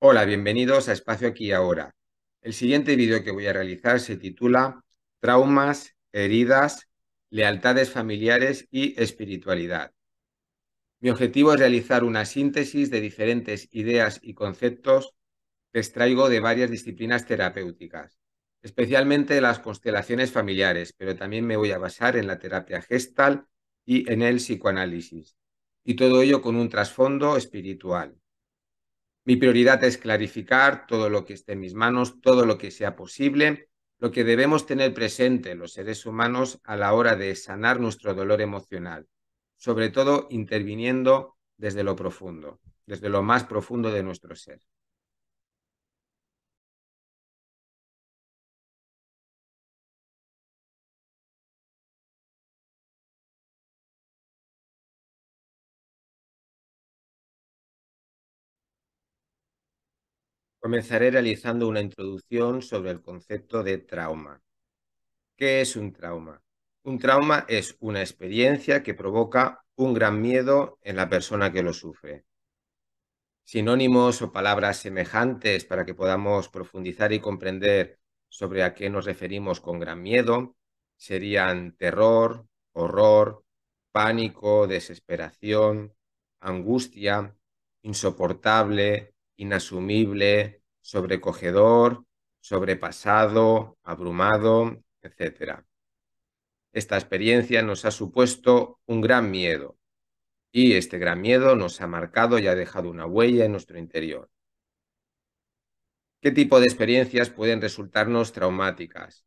Hola, bienvenidos a Espacio Aquí y Ahora. El siguiente vídeo que voy a realizar se titula Traumas, heridas, lealtades familiares y espiritualidad. Mi objetivo es realizar una síntesis de diferentes ideas y conceptos que extraigo de varias disciplinas terapéuticas, especialmente las constelaciones familiares, pero también me voy a basar en la terapia Gestalt y en el psicoanálisis, y todo ello con un trasfondo espiritual. Mi prioridad es clarificar todo lo que esté en mis manos, todo lo que sea posible, lo que debemos tener presente los seres humanos a la hora de sanar nuestro dolor emocional, sobre todo interviniendo desde lo profundo, desde lo más profundo de nuestro ser. Comenzaré realizando una introducción sobre el concepto de trauma. ¿Qué es un trauma? Un trauma es una experiencia que provoca un gran miedo en la persona que lo sufre. Sinónimos o palabras semejantes para que podamos profundizar y comprender sobre a qué nos referimos con gran miedo serían terror, horror, pánico, desesperación, angustia, insoportable, inasumible, sobrecogedor, sobrepasado, abrumado, etc. Esta experiencia nos ha supuesto un gran miedo y este gran miedo nos ha marcado y ha dejado una huella en nuestro interior. ¿Qué tipo de experiencias pueden resultarnos traumáticas?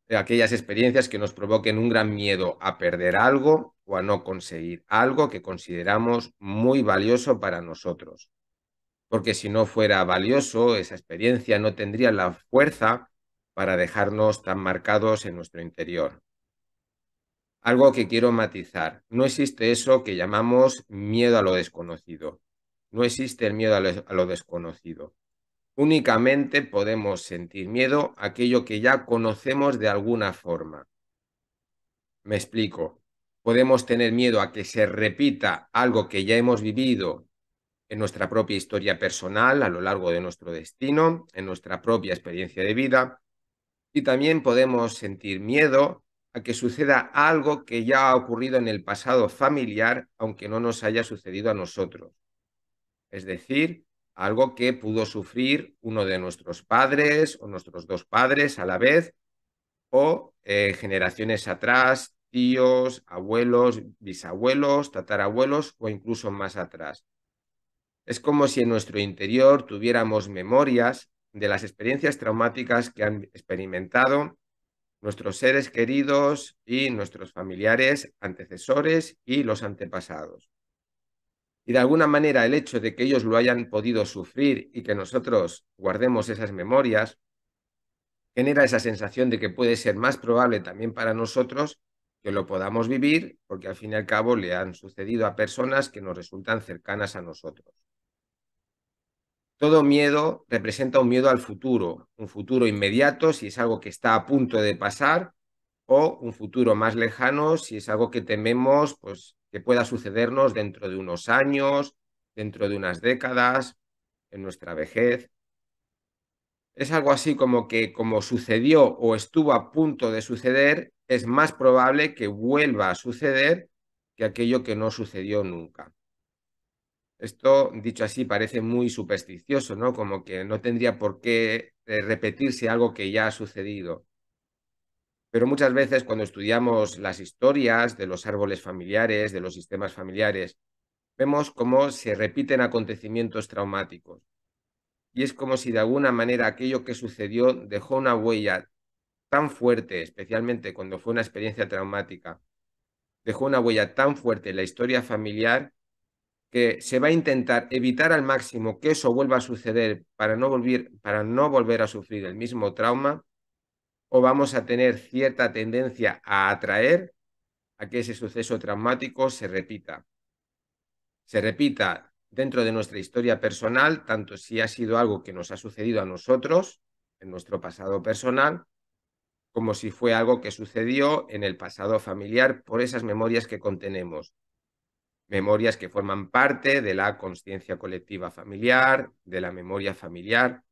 Aquellas experiencias que nos provoquen un gran miedo a perder algo o a no conseguir algo que consideramos muy valioso para nosotros. Porque si no fuera valioso, esa experiencia no tendría la fuerza para dejarnos tan marcados en nuestro interior. Algo que quiero matizar, no existe eso que llamamos miedo a lo desconocido. No existe el miedo a lo desconocido. Únicamente podemos sentir miedo a aquello que ya conocemos de alguna forma. Me explico. Podemos tener miedo a que se repita algo que ya hemos vivido en nuestra propia historia personal a lo largo de nuestro destino, en nuestra propia experiencia de vida, y también podemos sentir miedo a que suceda algo que ya ha ocurrido en el pasado familiar, aunque no nos haya sucedido a nosotros. Es decir, algo que pudo sufrir uno de nuestros padres o nuestros dos padres a la vez o generaciones atrás, tíos, abuelos, bisabuelos, tatarabuelos o incluso más atrás. Es como si en nuestro interior tuviéramos memorias de las experiencias traumáticas que han experimentado nuestros seres queridos y nuestros familiares antecesores y los antepasados. Y de alguna manera el hecho de que ellos lo hayan podido sufrir y que nosotros guardemos esas memorias genera esa sensación de que puede ser más probable también para nosotros que lo podamos vivir, porque al fin y al cabo le han sucedido a personas que nos resultan cercanas a nosotros. Todo miedo representa un miedo al futuro, un futuro inmediato si es algo que está a punto de pasar o un futuro más lejano si es algo que tememos pues, que pueda sucedernos dentro de unos años, dentro de unas décadas, en nuestra vejez. Es algo así como que como sucedió o estuvo a punto de suceder, es más probable que vuelva a suceder que aquello que no sucedió nunca. Esto, dicho así, parece muy supersticioso, ¿no? Como que no tendría por qué repetirse algo que ya ha sucedido. Pero muchas veces cuando estudiamos las historias de los árboles familiares, de los sistemas familiares, vemos cómo se repiten acontecimientos traumáticos. Y es como si de alguna manera aquello que sucedió dejó una huella tan fuerte, especialmente cuando fue una experiencia traumática, dejó una huella tan fuerte en la historia familiar que se va a intentar evitar al máximo que eso vuelva a suceder para no volver a sufrir el mismo trauma, o vamos a tener cierta tendencia a atraer a que ese suceso traumático se repita dentro de nuestra historia personal, tanto si ha sido algo que nos ha sucedido a nosotros, en nuestro pasado personal, como si fue algo que sucedió en el pasado familiar por esas memorias que contenemos. memorias que forman parte de la consciencia colectiva familiar, de la memoria familiar,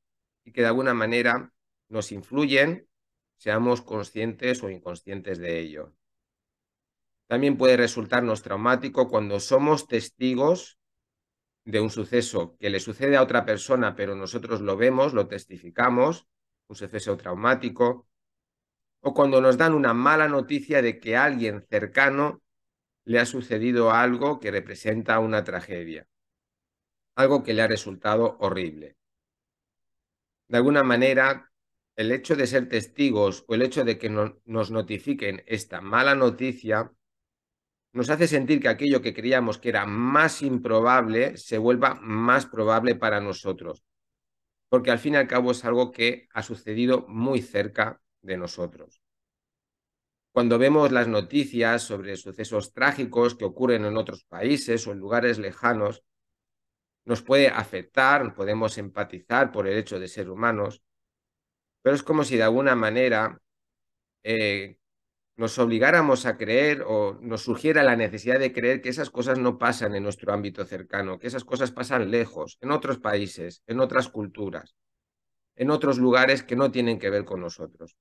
y que de alguna manera nos influyen, seamos conscientes o inconscientes de ello. También puede resultarnos traumático cuando somos testigos de un suceso que le sucede a otra persona, pero nosotros lo vemos, lo testificamos, un suceso traumático, o cuando nos dan una mala noticia de que a alguien cercano le ha sucedido algo que representa una tragedia, algo que le ha resultado horrible. De alguna manera, el hecho de ser testigos o el hecho de que nos notifiquen esta mala noticia nos hace sentir que aquello que creíamos que era más improbable se vuelva más probable para nosotros, porque al fin y al cabo es algo que ha sucedido muy cerca de nosotros. Cuando vemos las noticias sobre sucesos trágicos que ocurren en otros países o en lugares lejanos, nos puede afectar, podemos empatizar por el hecho de ser humanos, pero es como si de alguna manera eh, nos obligáramos a creer o nos surgiera la necesidad de creer que esas cosas no pasan en nuestro ámbito cercano, que esas cosas pasan lejos, en otros países, en otras culturas, en otros lugares que no tienen que ver con nosotros.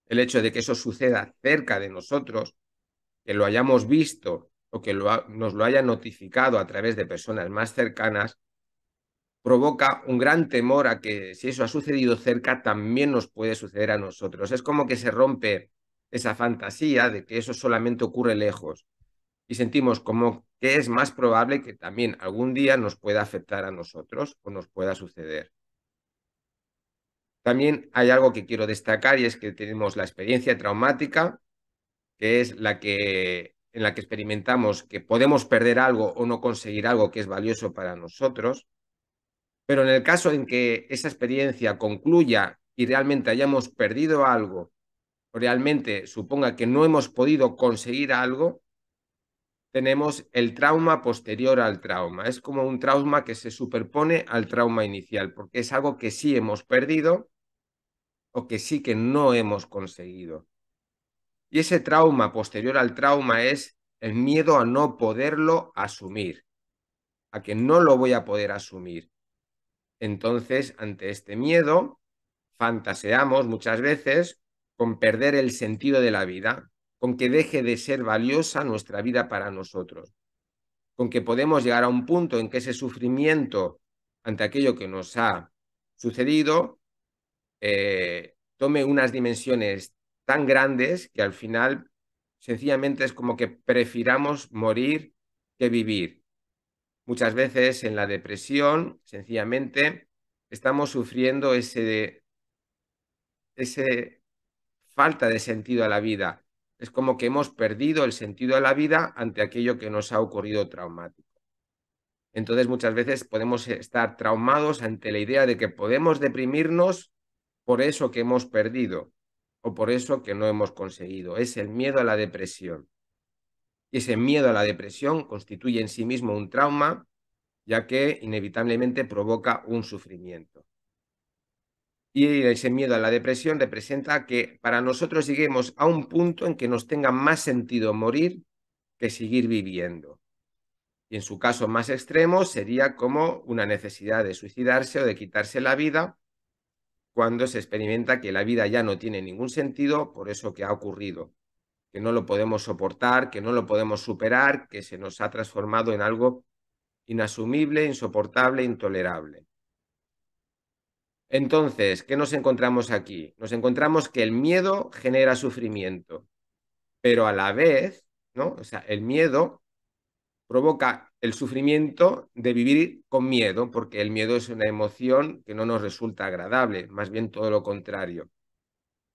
El hecho de que eso suceda cerca de nosotros, que lo hayamos visto o que nos lo hayan notificado a través de personas más cercanas, provoca un gran temor a que si eso ha sucedido cerca, también nos puede suceder a nosotros. Es como que se rompe esa fantasía de que eso solamente ocurre lejos y sentimos como que es más probable que también algún día nos pueda afectar a nosotros o nos pueda suceder. También hay algo que quiero destacar y es que tenemos la experiencia traumática, que es en la que experimentamos que podemos perder algo o no conseguir algo que es valioso para nosotros. Pero en el caso en que esa experiencia concluya y realmente hayamos perdido algo, o realmente suponga que no hemos podido conseguir algo, tenemos el trauma posterior al trauma. Es como un trauma que se superpone al trauma inicial, porque es algo que sí hemos perdido o que sí que no hemos conseguido. Y ese trauma posterior al trauma es el miedo a no poderlo asumir, a que no lo voy a poder asumir. Entonces, ante este miedo, fantaseamos muchas veces con perder el sentido de la vida, con que deje de ser valiosa nuestra vida para nosotros, con que podemos llegar a un punto en que ese sufrimiento ante aquello que nos ha sucedido tome unas dimensiones tan grandes que al final sencillamente es como que prefiramos morir que vivir. Muchas veces en la depresión, sencillamente, estamos sufriendo ese falta de sentido a la vida. Es como que hemos perdido el sentido a la vida ante aquello que nos ha ocurrido traumático. Entonces, muchas veces podemos estar traumados ante la idea de que podemos deprimirnos por eso que hemos perdido o por eso que no hemos conseguido. Es el miedo a la depresión. Y ese miedo a la depresión constituye en sí mismo un trauma, ya que inevitablemente provoca un sufrimiento. Y ese miedo a la depresión representa que para nosotros lleguemos a un punto en que nos tenga más sentido morir que seguir viviendo. Y en su caso más extremo sería como una necesidad de suicidarse o de quitarse la vida cuando se experimenta que la vida ya no tiene ningún sentido por eso que ha ocurrido, que no lo podemos soportar, que no lo podemos superar, que se nos ha transformado en algo inasumible, insoportable, intolerable. Entonces, ¿qué nos encontramos aquí? Nos encontramos que el miedo genera sufrimiento, pero a la vez, ¿no? O sea, el miedo provoca el sufrimiento de vivir con miedo, porque el miedo es una emoción que no nos resulta agradable, más bien todo lo contrario.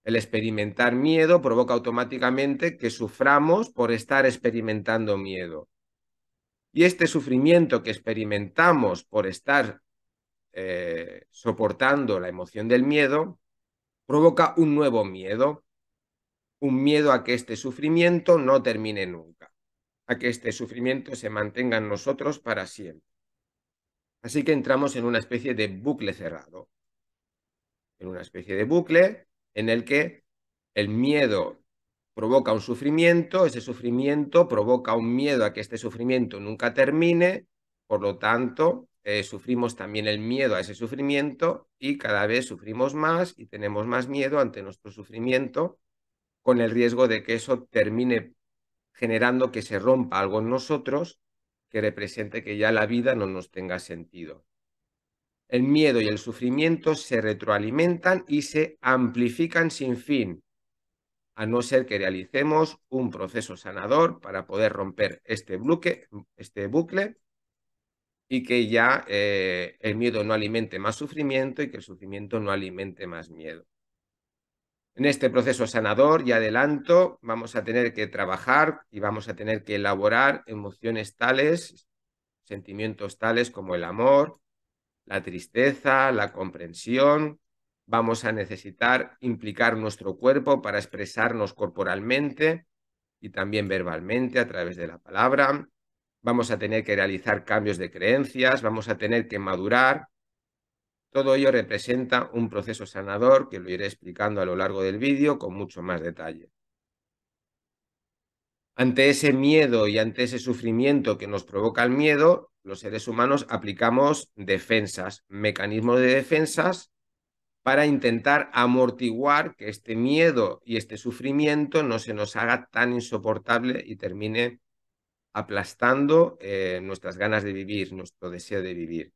El experimentar miedo provoca automáticamente que suframos por estar experimentando miedo. Y este sufrimiento que experimentamos por estar soportando la emoción del miedo provoca un nuevo miedo, un miedo a que este sufrimiento no termine nunca, a que este sufrimiento se mantenga en nosotros para siempre. Así que entramos en una especie de bucle cerrado, en una especie de bucle en el que el miedo provoca un sufrimiento, ese sufrimiento provoca un miedo a que este sufrimiento nunca termine, por lo tanto, sufrimos también el miedo a ese sufrimiento y cada vez sufrimos más y tenemos más miedo ante nuestro sufrimiento, con el riesgo de que eso termine generando que se rompa algo en nosotros que represente que ya la vida no nos tenga sentido. El miedo y el sufrimiento se retroalimentan y se amplifican sin fin, a no ser que realicemos un proceso sanador para poder romper este bucle y que ya el miedo no alimente más sufrimiento y que el sufrimiento no alimente más miedo. En este proceso sanador, y adelanto, vamos a tener que trabajar y vamos a tener que elaborar emociones tales, sentimientos tales como el amor, la tristeza, la comprensión. Vamos a necesitar implicar nuestro cuerpo para expresarnos corporalmente y también verbalmente a través de la palabra. Vamos a tener que realizar cambios de creencias, vamos a tener que madurar. Todo ello representa un proceso sanador que lo iré explicando a lo largo del vídeo con mucho más detalle. Ante ese miedo y ante ese sufrimiento que nos provoca el miedo, los seres humanos aplicamos defensas, mecanismos de defensas para intentar amortiguar que este miedo y este sufrimiento no se nos haga tan insoportable y termine aplastando nuestras ganas de vivir, nuestro deseo de vivir.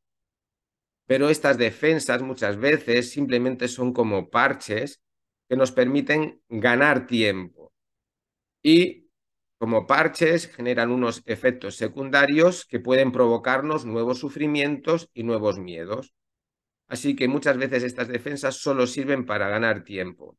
Pero estas defensas muchas veces simplemente son como parches que nos permiten ganar tiempo y como parches generan unos efectos secundarios que pueden provocarnos nuevos sufrimientos y nuevos miedos. Así que muchas veces estas defensas solo sirven para ganar tiempo.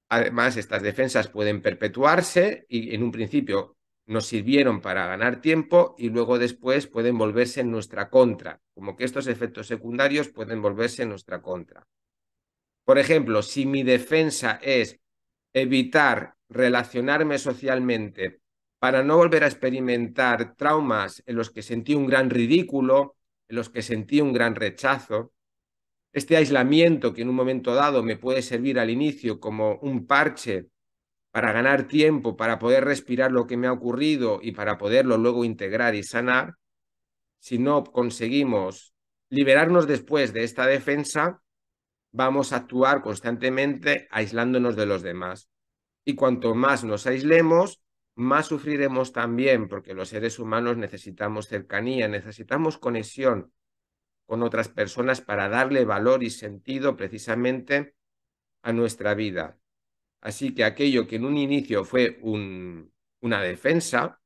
Además, estas defensas pueden perpetuarse y en un principio nos sirvieron para ganar tiempo y luego después pueden volverse en nuestra contra, como que estos efectos secundarios pueden volverse en nuestra contra. Por ejemplo, si mi defensa es evitar relacionarme socialmente para no volver a experimentar traumas en los que sentí un gran ridículo, en los que sentí un gran rechazo, este aislamiento que en un momento dado me puede servir al inicio como un parche para ganar tiempo, para poder respirar lo que me ha ocurrido y para poderlo luego integrar y sanar, si no conseguimos liberarnos después de esta defensa, vamos a actuar constantemente aislándonos de los demás. Y cuanto más nos aislemos, más sufriremos también, porque los seres humanos necesitamos cercanía, necesitamos conexión con otras personas para darle valor y sentido precisamente a nuestra vida. Así que aquello que en un inicio fue una defensa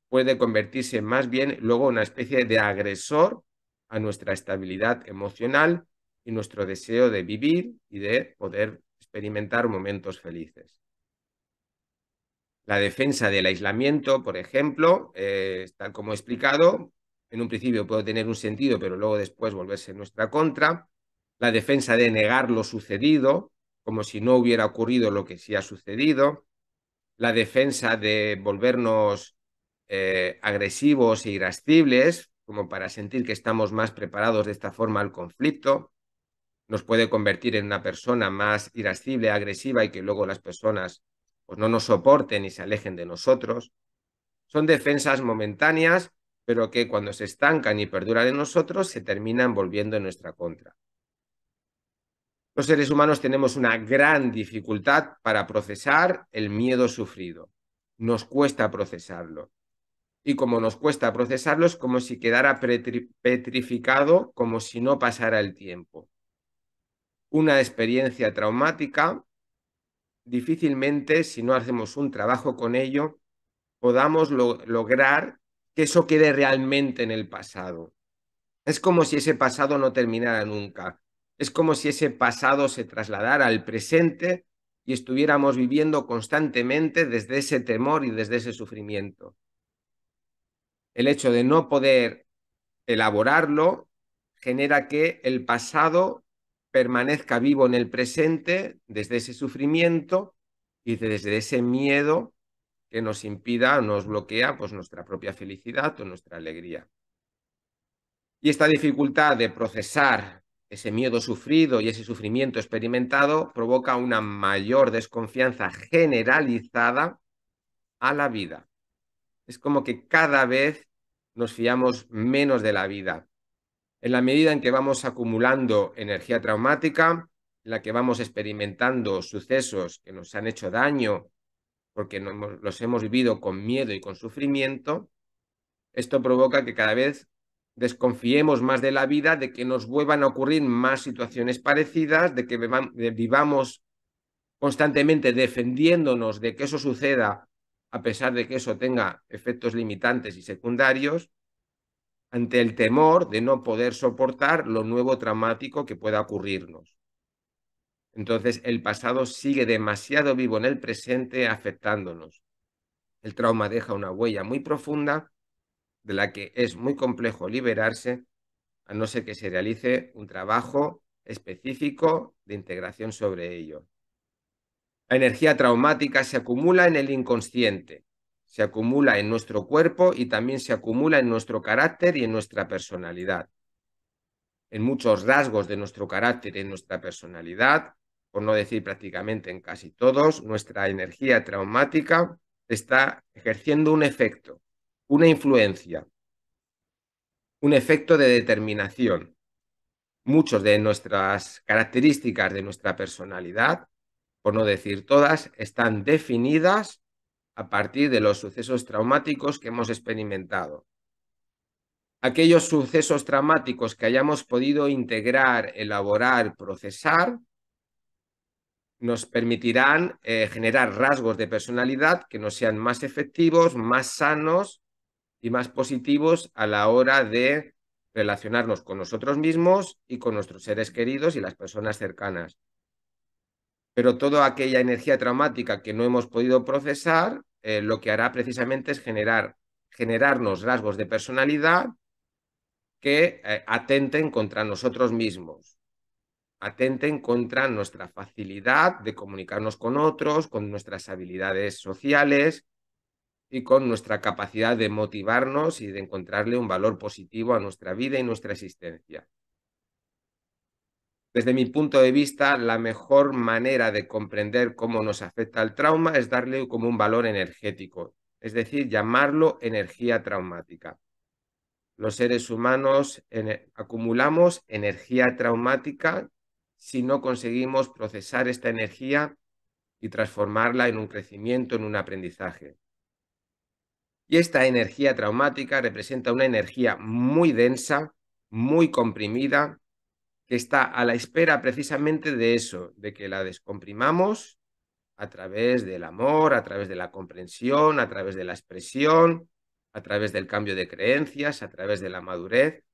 puede convertirse más bien luego en una especie de agresor a nuestra estabilidad emocional y nuestro deseo de vivir y de poder experimentar momentos felices. La defensa del aislamiento, por ejemplo, tal como he explicado, en un principio puede tener un sentido, pero luego después volverse en nuestra contra. La defensa de negar lo sucedido, como si no hubiera ocurrido lo que sí ha sucedido. La defensa de volvernos agresivos e irascibles, como para sentir que estamos más preparados de esta forma al conflicto. Nos puede convertir en una persona más irascible, agresiva y que luego las personas pues, no nos soporten y se alejen de nosotros. Son defensas momentáneas, pero que cuando se estancan y perduran en nosotros se terminan volviendo en nuestra contra. Los seres humanos tenemos una gran dificultad para procesar el miedo sufrido. Nos cuesta procesarlo. Y como nos cuesta procesarlo, es como si quedara petrificado, como si no pasara el tiempo. Una experiencia traumática, difícilmente, si no hacemos un trabajo con ello, podamos lograr que eso quede realmente en el pasado. Es como si ese pasado no terminara nunca. Es como si ese pasado se trasladara al presente y estuviéramos viviendo constantemente desde ese temor y desde ese sufrimiento. El hecho de no poder elaborarlo genera que el pasado permanezca vivo en el presente desde ese sufrimiento y desde ese miedo que nos impida, nos bloquea pues, nuestra propia felicidad o nuestra alegría. Y esta dificultad de procesar ese miedo sufrido y ese sufrimiento experimentado provoca una mayor desconfianza generalizada a la vida. Es como que cada vez nos fiamos menos de la vida. En la medida en que vamos acumulando energía traumática, en la que vamos experimentando sucesos que nos han hecho daño porque los hemos vivido con miedo y con sufrimiento, esto provoca que cada vez desconfiemos más de la vida, de que nos vuelvan a ocurrir más situaciones parecidas, de que vivamos constantemente defendiéndonos de que eso suceda, a pesar de que eso tenga efectos limitantes y secundarios, ante el temor de no poder soportar lo nuevo traumático que pueda ocurrirnos. Entonces, el pasado sigue demasiado vivo en el presente, afectándonos. El trauma deja una huella muy profunda de la que es muy complejo liberarse, a no ser que se realice un trabajo específico de integración sobre ello. La energía traumática se acumula en el inconsciente, se acumula en nuestro cuerpo y también se acumula en nuestro carácter y en nuestra personalidad. En muchos rasgos de nuestro carácter y en nuestra personalidad, por no decir prácticamente en casi todos, nuestra energía traumática está ejerciendo un efecto, una influencia, un efecto de determinación. Muchas de nuestras características de nuestra personalidad, por no decir todas, están definidas a partir de los sucesos traumáticos que hemos experimentado. Aquellos sucesos traumáticos que hayamos podido integrar, elaborar, procesar, nos permitirán generar rasgos de personalidad que nos sean más efectivos, más sanos y más positivos a la hora de relacionarnos con nosotros mismos y con nuestros seres queridos y las personas cercanas. Pero toda aquella energía traumática que no hemos podido procesar, lo que hará precisamente es generarnos rasgos de personalidad que atenten contra nosotros mismos, atenten contra nuestra facilidad de comunicarnos con otros, con nuestras habilidades sociales y con nuestra capacidad de motivarnos y de encontrarle un valor positivo a nuestra vida y nuestra existencia. Desde mi punto de vista, la mejor manera de comprender cómo nos afecta el trauma es darle como un valor energético, es decir, llamarlo energía traumática. Los seres humanos acumulamos energía traumática si no conseguimos procesar esta energía y transformarla en un crecimiento, en un aprendizaje. Y esta energía traumática representa una energía muy densa, muy comprimida, que está a la espera precisamente de eso, de que la descomprimamos a través del amor, a través de la comprensión, a través de la expresión, a través del cambio de creencias, a través de la madurez,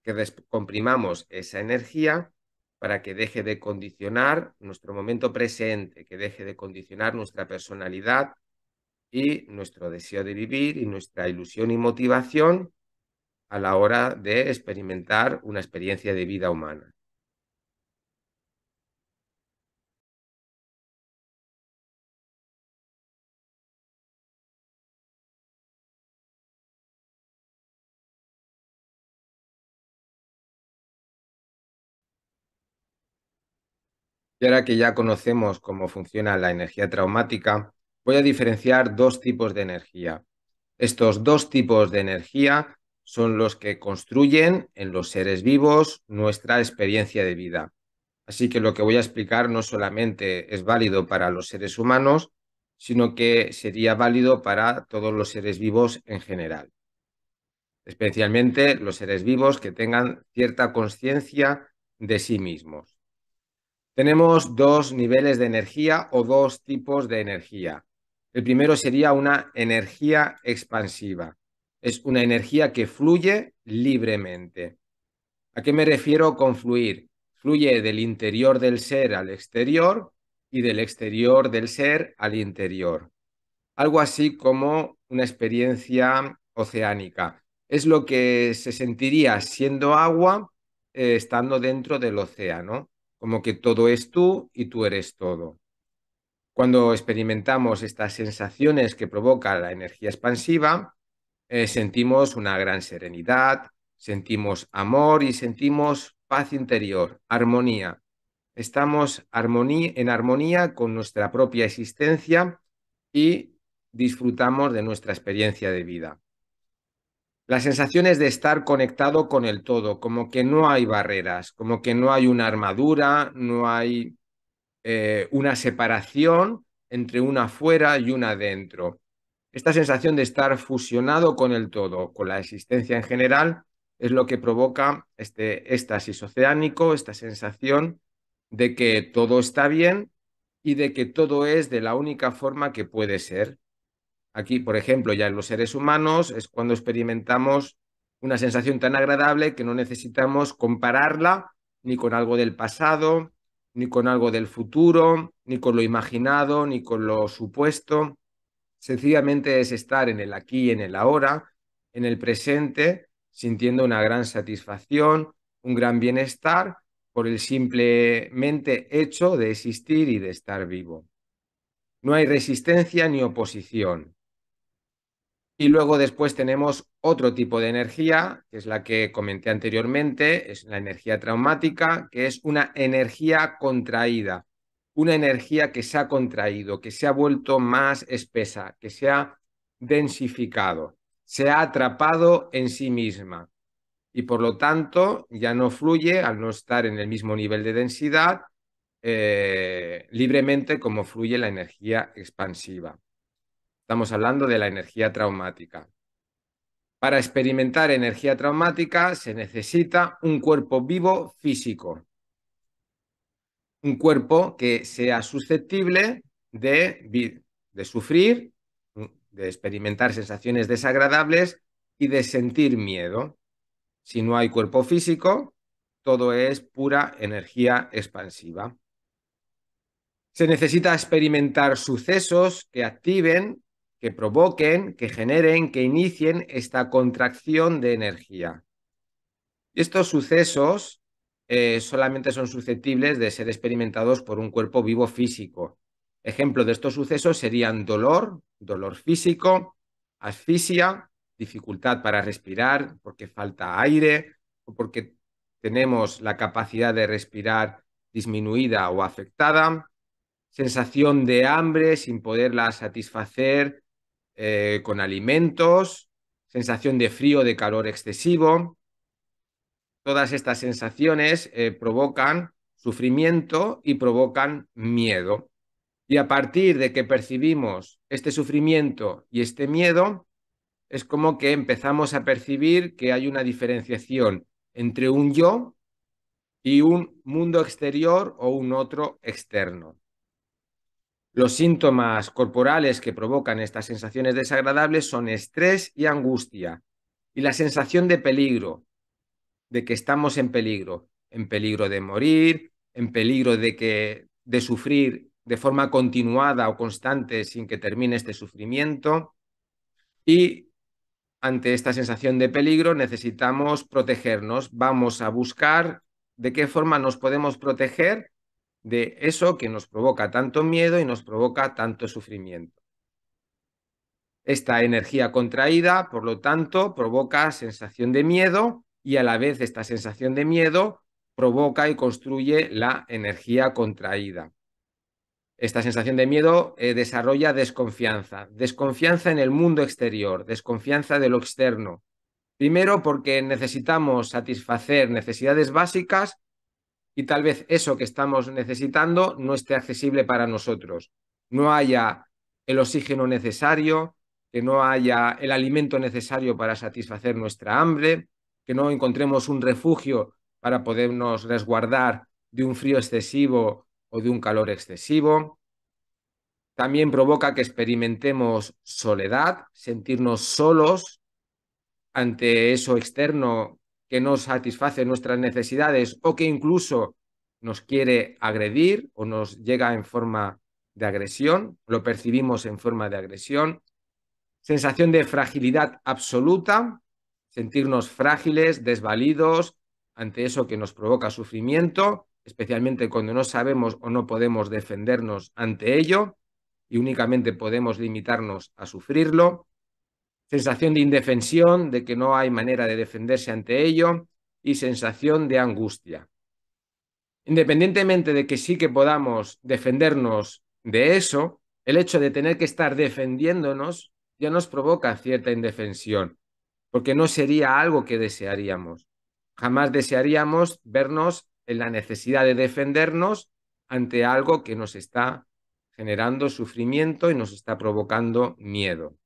que descomprimamos esa energía para que deje de condicionar nuestro momento presente, que deje de condicionar nuestra personalidad y nuestro deseo de vivir y nuestra ilusión y motivación a la hora de experimentar una experiencia de vida humana. Y ahora que ya conocemos cómo funciona la energía traumática, voy a diferenciar dos tipos de energía. Estos dos tipos de energía son los que construyen en los seres vivos nuestra experiencia de vida. Así que lo que voy a explicar no solamente es válido para los seres humanos, sino que sería válido para todos los seres vivos en general, especialmente los seres vivos que tengan cierta conciencia de sí mismos. Tenemos dos niveles de energía o dos tipos de energía. El primero sería una energía expansiva. Es una energía que fluye libremente. ¿A qué me refiero con fluir? Fluye del interior del ser al exterior y del exterior del ser al interior. Algo así como una experiencia oceánica. Es lo que se sentiría siendo agua, estando dentro del océano, como que todo es tú y tú eres todo. Cuando experimentamos estas sensaciones que provoca la energía expansiva, sentimos una gran serenidad, sentimos amor y sentimos paz interior, armonía. Estamos en armonía con nuestra propia existencia y disfrutamos de nuestra experiencia de vida. La sensación es de estar conectado con el todo, como que no hay barreras, como que no hay una armadura, no hay una separación entre una afuera y una dentro. Esta sensación de estar fusionado con el todo, con la existencia en general, es lo que provoca este éxtasis oceánico, esta sensación de que todo está bien y de que todo es de la única forma que puede ser. Aquí, por ejemplo, ya en los seres humanos es cuando experimentamos una sensación tan agradable que no necesitamos compararla ni con algo del pasado, ni con algo del futuro, ni con lo imaginado, ni con lo supuesto. Sencillamente es estar en el aquí y en el ahora, en el presente, sintiendo una gran satisfacción, un gran bienestar por el simplemente hecho de existir y de estar vivo. No hay resistencia ni oposición. Y luego después tenemos otro tipo de energía, que es la que comenté anteriormente, es la energía traumática, que es una energía contraída, una energía que se ha contraído, que se ha vuelto más espesa, que se ha densificado, se ha atrapado en sí misma y por lo tanto ya no fluye al no estar en el mismo nivel de densidad libremente como fluye la energía expansiva. Estamos hablando de la energía traumática. Para experimentar energía traumática se necesita un cuerpo vivo físico, un cuerpo que sea susceptible de sufrir, de experimentar sensaciones desagradables y de sentir miedo. Si no hay cuerpo físico, todo es pura energía expansiva. Se necesita experimentar sucesos que activen, que provoquen, que generen, que inicien esta contracción de energía. Estos sucesos solamente son susceptibles de ser experimentados por un cuerpo vivo físico. Ejemplo de estos sucesos serían dolor, dolor físico, asfixia, dificultad para respirar porque falta aire o porque tenemos la capacidad de respirar disminuida o afectada, sensación de hambre sin poderla satisfacer con alimentos, sensación de frío, de calor excesivo. Todas estas sensaciones provocan sufrimiento y provocan miedo. Y a partir de que percibimos este sufrimiento y este miedo, es como que empezamos a percibir que hay una diferenciación entre un yo y un mundo exterior o un otro externo. Los síntomas corporales que provocan estas sensaciones desagradables son estrés y angustia y la sensación de que estamos en peligro de morir, en peligro de sufrir de forma continuada o constante sin que termine este sufrimiento. Y ante esta sensación de peligro necesitamos protegernos. Vamos a buscar de qué forma nos podemos proteger de eso que nos provoca tanto miedo y nos provoca tanto sufrimiento. Esta energía contraída, por lo tanto, provoca sensación de miedo y a la vez esta sensación de miedo provoca y construye la energía contraída. Esta sensación de miedo desarrolla desconfianza, desconfianza en el mundo exterior, desconfianza de lo externo. Primero porque necesitamos satisfacer necesidades básicas y tal vez eso que estamos necesitando no esté accesible para nosotros. No haya el oxígeno necesario, que no haya el alimento necesario para satisfacer nuestra hambre, que no encontremos un refugio para podernos resguardar de un frío excesivo o de un calor excesivo. También provoca que experimentemos soledad, sentirnos solos ante eso externo que no satisface nuestras necesidades o que incluso nos quiere agredir o nos llega en forma de agresión, lo percibimos en forma de agresión. Sensación de fragilidad absoluta, sentirnos frágiles, desvalidos ante eso que nos provoca sufrimiento, especialmente cuando no sabemos o no podemos defendernos ante ello y únicamente podemos limitarnos a sufrirlo. Sensación de indefensión, de que no hay manera de defenderse ante ello, y sensación de angustia. Independientemente de que sí que podamos defendernos de eso, el hecho de tener que estar defendiéndonos ya nos provoca cierta indefensión, porque no sería algo que desearíamos. Jamás desearíamos vernos en la necesidad de defendernos ante algo que nos está generando sufrimiento y nos está provocando miedo.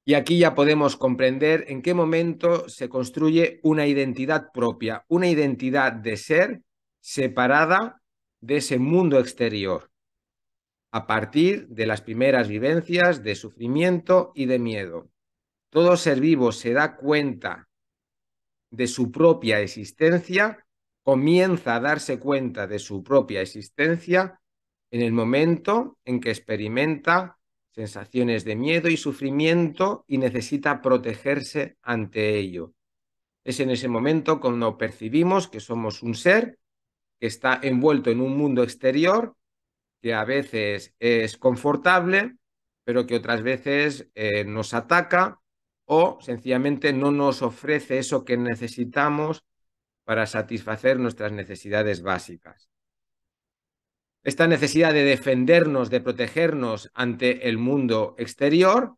Y aquí ya podemos comprender en qué momento se construye una identidad propia, una identidad de ser separada de ese mundo exterior, a partir de las primeras vivencias de sufrimiento y de miedo. Todo ser vivo se da cuenta de su propia existencia, comienza a darse cuenta de su propia existencia en el momento en que experimenta sensaciones de miedo y sufrimiento y necesita protegerse ante ello. Es en ese momento cuando percibimos que somos un ser que está envuelto en un mundo exterior que a veces es confortable, pero que otras veces nos ataca o sencillamente no nos ofrece eso que necesitamos para satisfacer nuestras necesidades básicas. Esta necesidad de defendernos, de protegernos ante el mundo exterior,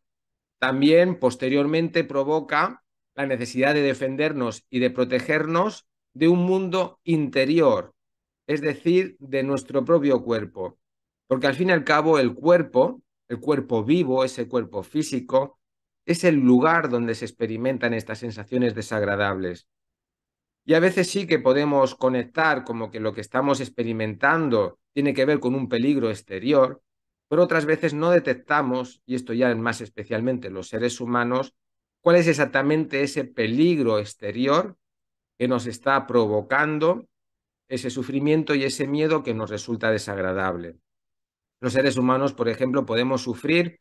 también posteriormente provoca la necesidad de defendernos y de protegernos de un mundo interior, es decir, de nuestro propio cuerpo. Porque al fin y al cabo el cuerpo vivo, ese cuerpo físico, es el lugar donde se experimentan estas sensaciones desagradables. Y a veces sí que podemos conectar como que lo que estamos experimentando tiene que ver con un peligro exterior, pero otras veces no detectamos, y esto ya más especialmente los seres humanos, cuál es exactamente ese peligro exterior que nos está provocando ese sufrimiento y ese miedo que nos resulta desagradable. Los seres humanos, por ejemplo, podemos sufrir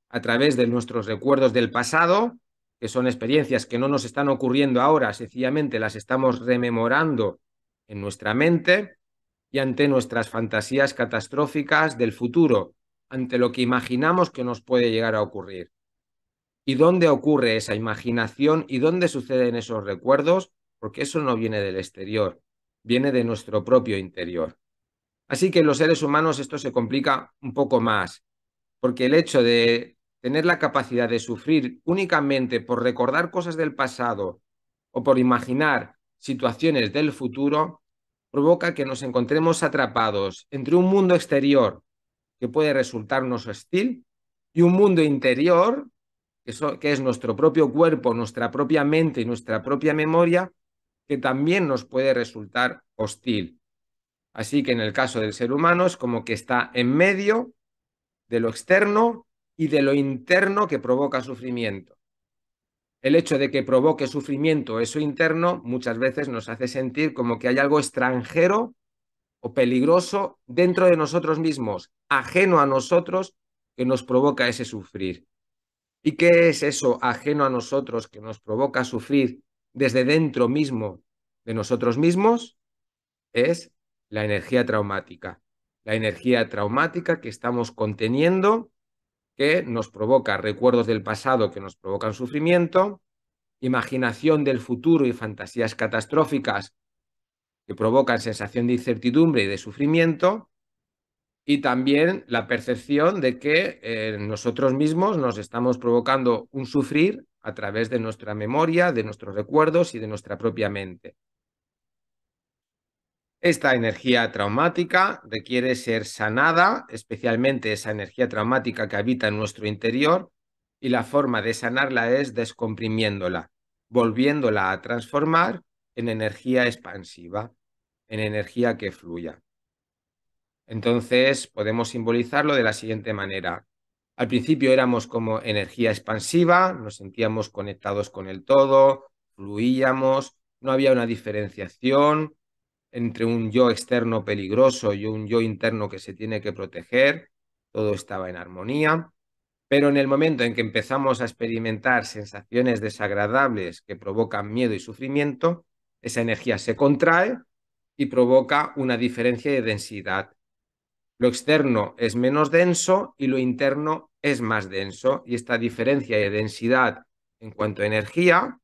a través de nuestros recuerdos del pasado, que son experiencias que no nos están ocurriendo ahora, sencillamente las estamos rememorando en nuestra mente, y ante nuestras fantasías catastróficas del futuro, ante lo que imaginamos que nos puede llegar a ocurrir. ¿Y dónde ocurre esa imaginación y dónde suceden esos recuerdos? Porque eso no viene del exterior, viene de nuestro propio interior. Así que en los seres humanos esto se complica un poco más, porque el hecho de tener la capacidad de sufrir únicamente por recordar cosas del pasado o por imaginar situaciones del futuro provoca que nos encontremos atrapados entre un mundo exterior que puede resultarnos hostil y un mundo interior que es nuestro propio cuerpo, nuestra propia mente y nuestra propia memoria, que también nos puede resultar hostil. Así que en el caso del ser humano es como que está en medio de lo externo y de lo interno que provoca sufrimiento. El hecho de que provoque sufrimiento eso interno muchas veces nos hace sentir como que hay algo extranjero o peligroso dentro de nosotros mismos, ajeno a nosotros, que nos provoca ese sufrir. ¿Y qué es eso ajeno a nosotros que nos provoca sufrir desde dentro mismo de nosotros mismos? Es la energía traumática. La energía traumática que estamos conteniendo, que nos provoca recuerdos del pasado que nos provocan sufrimiento, imaginación del futuro y fantasías catastróficas que provocan sensación de incertidumbre y de sufrimiento, y también la percepción de que nosotros mismos nos estamos provocando un sufrir a través de nuestra memoria, de nuestros recuerdos y de nuestra propia mente. Esta energía traumática requiere ser sanada, especialmente esa energía traumática que habita en nuestro interior, y la forma de sanarla es descomprimiéndola, volviéndola a transformar en energía expansiva, en energía que fluya. Entonces podemos simbolizarlo de la siguiente manera. Al principio éramos como energía expansiva, nos sentíamos conectados con el todo, fluíamos, no había una diferenciación entre un yo externo peligroso y un yo interno que se tiene que proteger, todo estaba en armonía, pero en el momento en que empezamos a experimentar sensaciones desagradables que provocan miedo y sufrimiento, esa energía se contrae y provoca una diferencia de densidad. Lo externo es menos denso y lo interno es más denso, y esta diferencia de densidad en cuanto a energía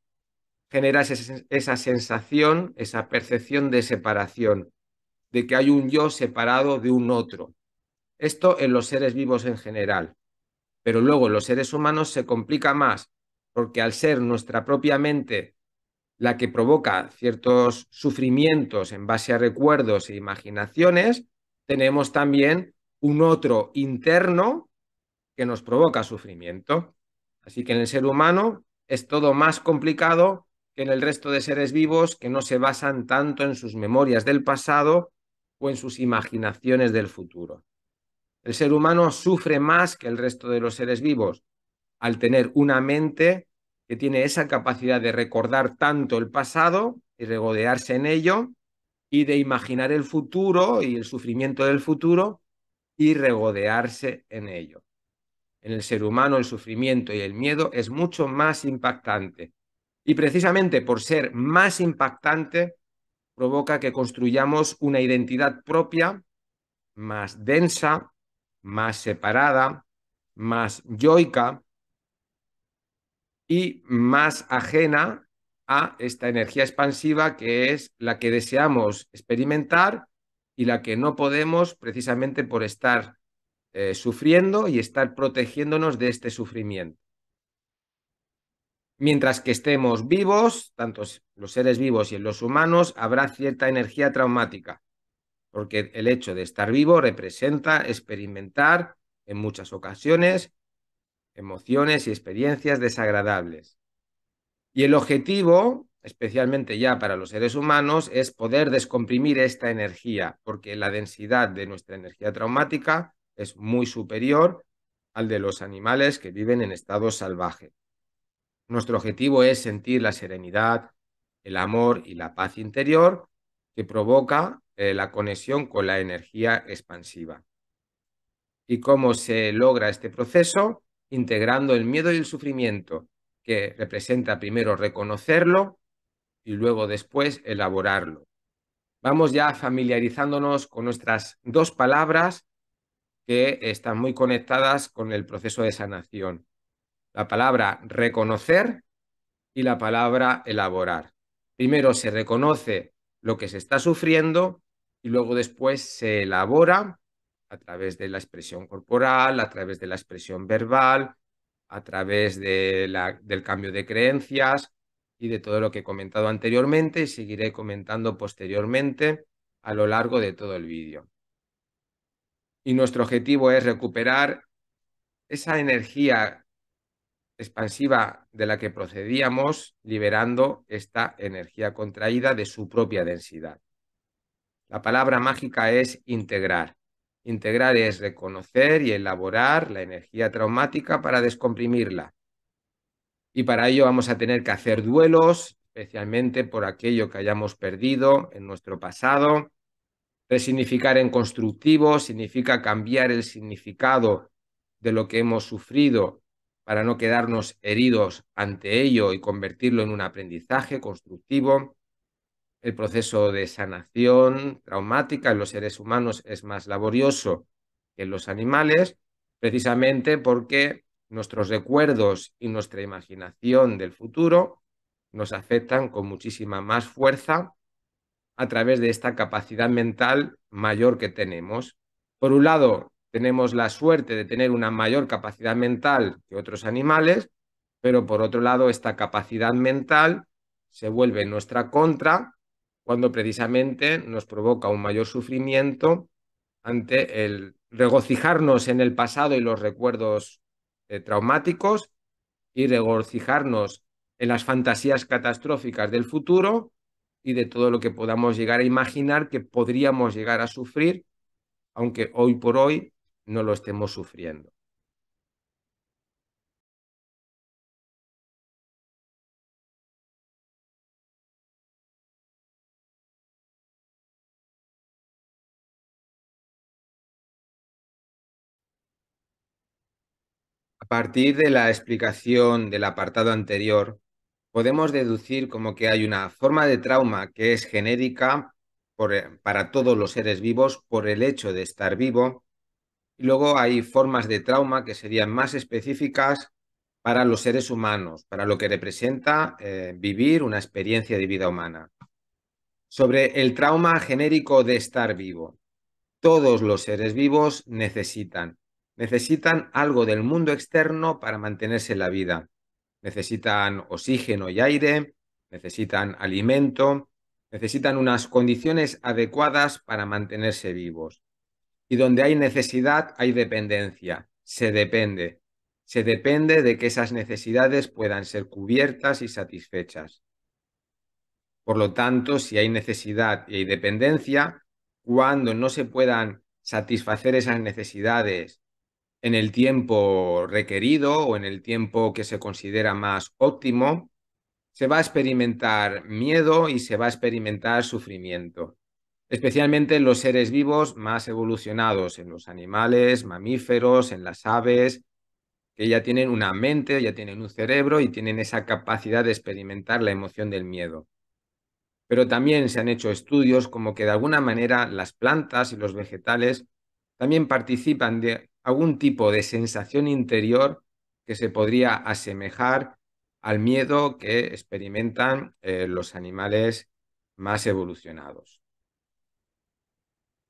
genera esa sensación, esa percepción de separación, de que hay un yo separado de un otro. Esto en los seres vivos en general. Pero luego en los seres humanos se complica más, porque al ser nuestra propia mente la que provoca ciertos sufrimientos en base a recuerdos e imaginaciones, tenemos también un otro interno que nos provoca sufrimiento. Así que en el ser humano es todo más complicado que en el resto de seres vivos que no se basan tanto en sus memorias del pasado o en sus imaginaciones del futuro. El ser humano sufre más que el resto de los seres vivos al tener una mente que tiene esa capacidad de recordar tanto el pasado y regodearse en ello y de imaginar el futuro y el sufrimiento del futuro y regodearse en ello. En el ser humano el sufrimiento y el miedo es mucho más impactante y precisamente por ser más impactante provoca que construyamos una identidad propia más densa, más separada, más yoica y más ajena a esta energía expansiva que es la que deseamos experimentar y la que no podemos precisamente por estar sufriendo y estar protegiéndonos de este sufrimiento. Mientras que estemos vivos, tanto los seres vivos y en los humanos, habrá cierta energía traumática, porque el hecho de estar vivo representa experimentar en muchas ocasiones emociones y experiencias desagradables. Y el objetivo, especialmente ya para los seres humanos, es poder descomprimir esta energía, porque la densidad de nuestra energía traumática es muy superior al de los animales que viven en estado salvaje. Nuestro objetivo es sentir la serenidad, el amor y la paz interior que provoca la conexión con la energía expansiva. ¿Y cómo se logra este proceso? Integrando el miedo y el sufrimiento, que representa primero reconocerlo y luego después elaborarlo. Vamos ya familiarizándonos con nuestras dos palabras que están muy conectadas con el proceso de sanación. La palabra reconocer y la palabra elaborar. Primero se reconoce lo que se está sufriendo y luego después se elabora a través de la expresión corporal, a través de la expresión verbal, a través del cambio de creencias y de todo lo que he comentado anteriormente y seguiré comentando posteriormente a lo largo de todo el vídeo. Y nuestro objetivo es recuperar esa energía expansiva de la que procedíamos, liberando esta energía contraída de su propia densidad. La palabra mágica es integrar. Integrar es reconocer y elaborar la energía traumática para descomprimirla. Y para ello vamos a tener que hacer duelos, especialmente por aquello que hayamos perdido en nuestro pasado. Resignificar en constructivo significa cambiar el significado de lo que hemos sufrido para no quedarnos heridos ante ello y convertirlo en un aprendizaje constructivo. El proceso de sanación traumática en los seres humanos es más laborioso que en los animales, precisamente porque nuestros recuerdos y nuestra imaginación del futuro nos afectan con muchísima más fuerza a través de esta capacidad mental mayor que tenemos. Por un lado, tenemos la suerte de tener una mayor capacidad mental que otros animales, pero por otro lado, esta capacidad mental se vuelve en nuestra contra cuando precisamente nos provoca un mayor sufrimiento ante el regocijarnos en el pasado y los recuerdos traumáticos y regocijarnos en las fantasías catastróficas del futuro y de todo lo que podamos llegar a imaginar que podríamos llegar a sufrir, aunque hoy por hoy no lo estemos sufriendo. A partir de la explicación del apartado anterior, podemos deducir como que hay una forma de trauma que es genérica para todos los seres vivos por el hecho de estar vivo. Y luego hay formas de trauma que serían más específicas para los seres humanos, para lo que representa vivir una experiencia de vida humana. Sobre el trauma genérico de estar vivo. Todos los seres vivos necesitan algo del mundo externo para mantenerse en la vida. Necesitan oxígeno y aire, necesitan alimento, necesitan unas condiciones adecuadas para mantenerse vivos. Y donde hay necesidad, hay dependencia. Se depende. Se depende de que esas necesidades puedan ser cubiertas y satisfechas. Por lo tanto, si hay necesidad y hay dependencia, cuando no se puedan satisfacer esas necesidades en el tiempo requerido o en el tiempo que se considera más óptimo, se va a experimentar miedo y se va a experimentar sufrimiento, especialmente en los seres vivos más evolucionados, en los animales, mamíferos, en las aves, que ya tienen una mente, ya tienen un cerebro y tienen esa capacidad de experimentar la emoción del miedo. Pero también se han hecho estudios como que de alguna manera las plantas y los vegetales también participan de algún tipo de sensación interior que se podría asemejar al miedo que experimentan los animales más evolucionados.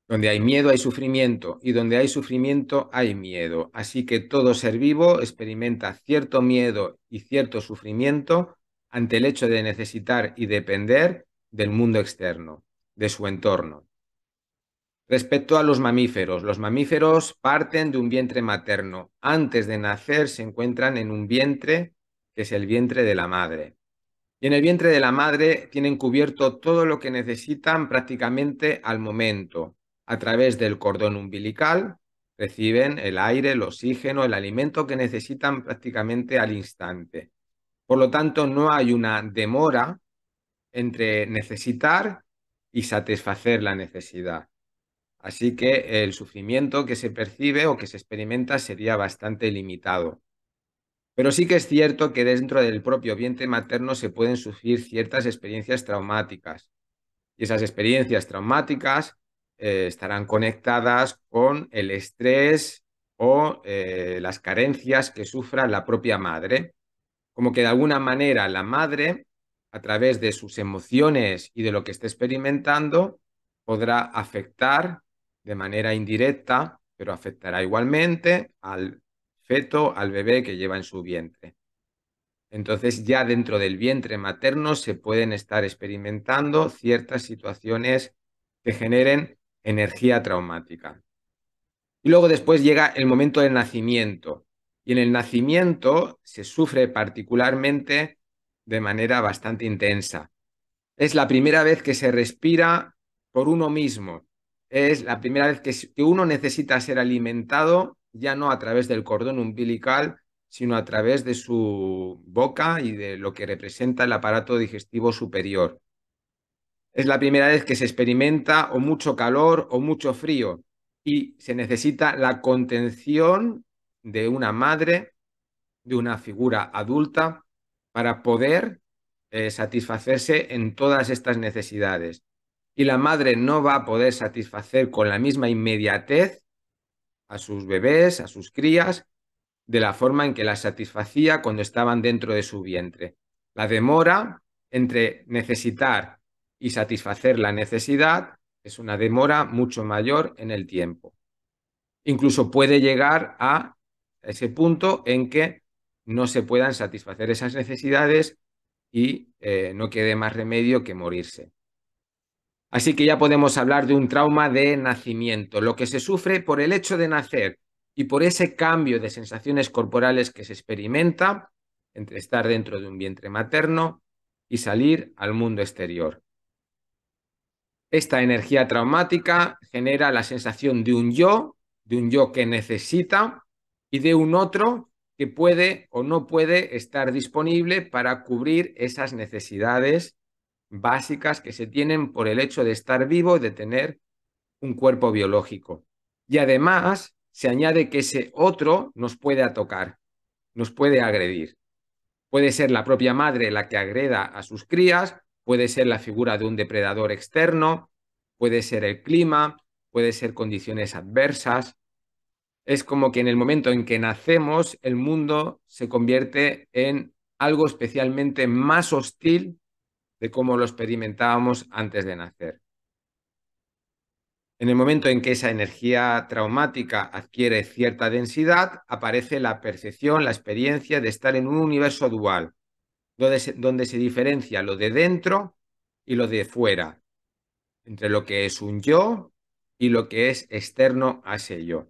Donde hay miedo hay sufrimiento y donde hay sufrimiento hay miedo. Así que todo ser vivo experimenta cierto miedo y cierto sufrimiento ante el hecho de necesitar y depender del mundo externo, de su entorno. Respecto a los mamíferos parten de un vientre materno. Antes de nacer se encuentran en un vientre que es el vientre de la madre. Y en el vientre de la madre tienen cubierto todo lo que necesitan prácticamente al momento. A través del cordón umbilical reciben el aire, el oxígeno, el alimento que necesitan prácticamente al instante. Por lo tanto, no hay una demora entre necesitar y satisfacer la necesidad. Así que el sufrimiento que se percibe o que se experimenta sería bastante limitado. Pero sí que es cierto que dentro del propio vientre materno se pueden sufrir ciertas experiencias traumáticas. Y esas experiencias traumáticas estarán conectadas con el estrés o las carencias que sufra la propia madre. Como que de alguna manera la madre, a través de sus emociones y de lo que esté experimentando, podrá afectar de manera indirecta, pero afectará igualmente al feto, al bebé que lleva en su vientre. Entonces ya dentro del vientre materno se pueden estar experimentando ciertas situaciones que generen energía traumática. Y luego después llega el momento del nacimiento. Y en el nacimiento se sufre particularmente de manera bastante intensa. Es la primera vez que se respira por uno mismo. Es la primera vez que uno necesita ser alimentado, ya no a través del cordón umbilical, sino a través de su boca y de lo que representa el aparato digestivo superior. Es la primera vez que se experimenta o mucho calor o mucho frío y se necesita la contención de una madre, de una figura adulta, para poder satisfacerse en todas estas necesidades. Y la madre no va a poder satisfacer con la misma inmediatez a sus bebés, a sus crías, de la forma en que las satisfacía cuando estaban dentro de su vientre. La demora entre necesitar y satisfacer la necesidad es una demora mucho mayor en el tiempo. Incluso puede llegar a ese punto en que no se puedan satisfacer esas necesidades y no quede más remedio que morirse. Así que ya podemos hablar de un trauma de nacimiento, lo que se sufre por el hecho de nacer y por ese cambio de sensaciones corporales que se experimenta entre estar dentro de un vientre materno y salir al mundo exterior. Esta energía traumática genera la sensación de un yo que necesita y de un otro que puede o no puede estar disponible para cubrir esas necesidades básicas que se tienen por el hecho de estar vivo y de tener un cuerpo biológico. Y además se añade que ese otro nos puede tocar, nos puede agredir. Puede ser la propia madre la que agreda a sus crías, puede ser la figura de un depredador externo, puede ser el clima, puede ser condiciones adversas. Es como que en el momento en que nacemos, el mundo se convierte en algo especialmente más hostil de cómo lo experimentábamos antes de nacer. En el momento en que esa energía traumática adquiere cierta densidad, aparece la percepción, la experiencia de estar en un universo dual, donde se diferencia lo de dentro y lo de fuera, entre lo que es un yo y lo que es externo a ese yo.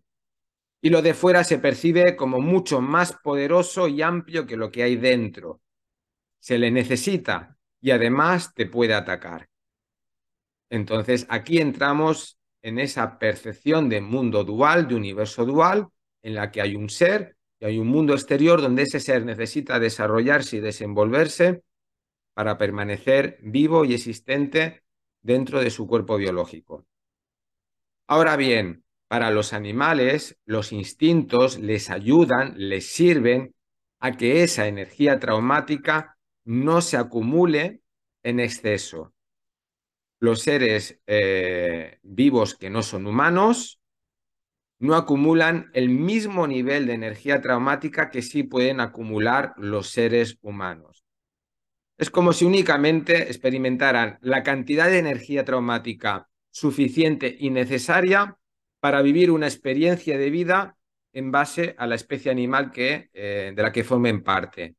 Y lo de fuera se percibe como mucho más poderoso y amplio que lo que hay dentro. Se le necesita y además te puede atacar. Entonces aquí entramos en esa percepción de mundo dual, de universo dual, en la que hay un ser y hay un mundo exterior donde ese ser necesita desarrollarse y desenvolverse para permanecer vivo y existente dentro de su cuerpo biológico. Ahora bien, para los animales, los instintos les ayudan, les sirven a que esa energía traumática no se acumule en exceso. Los seres vivos que no son humanos no acumulan el mismo nivel de energía traumática que sí pueden acumular los seres humanos. Es como si únicamente experimentaran la cantidad de energía traumática suficiente y necesaria para vivir una experiencia de vida en base a la especie animal de la que formen parte.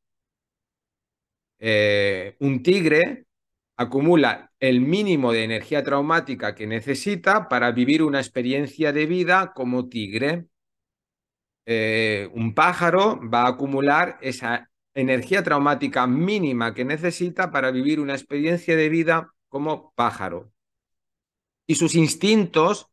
Un tigre acumula el mínimo de energía traumática que necesita para vivir una experiencia de vida como tigre. Un pájaro va a acumular esa energía traumática mínima que necesita para vivir una experiencia de vida como pájaro. Y sus instintos,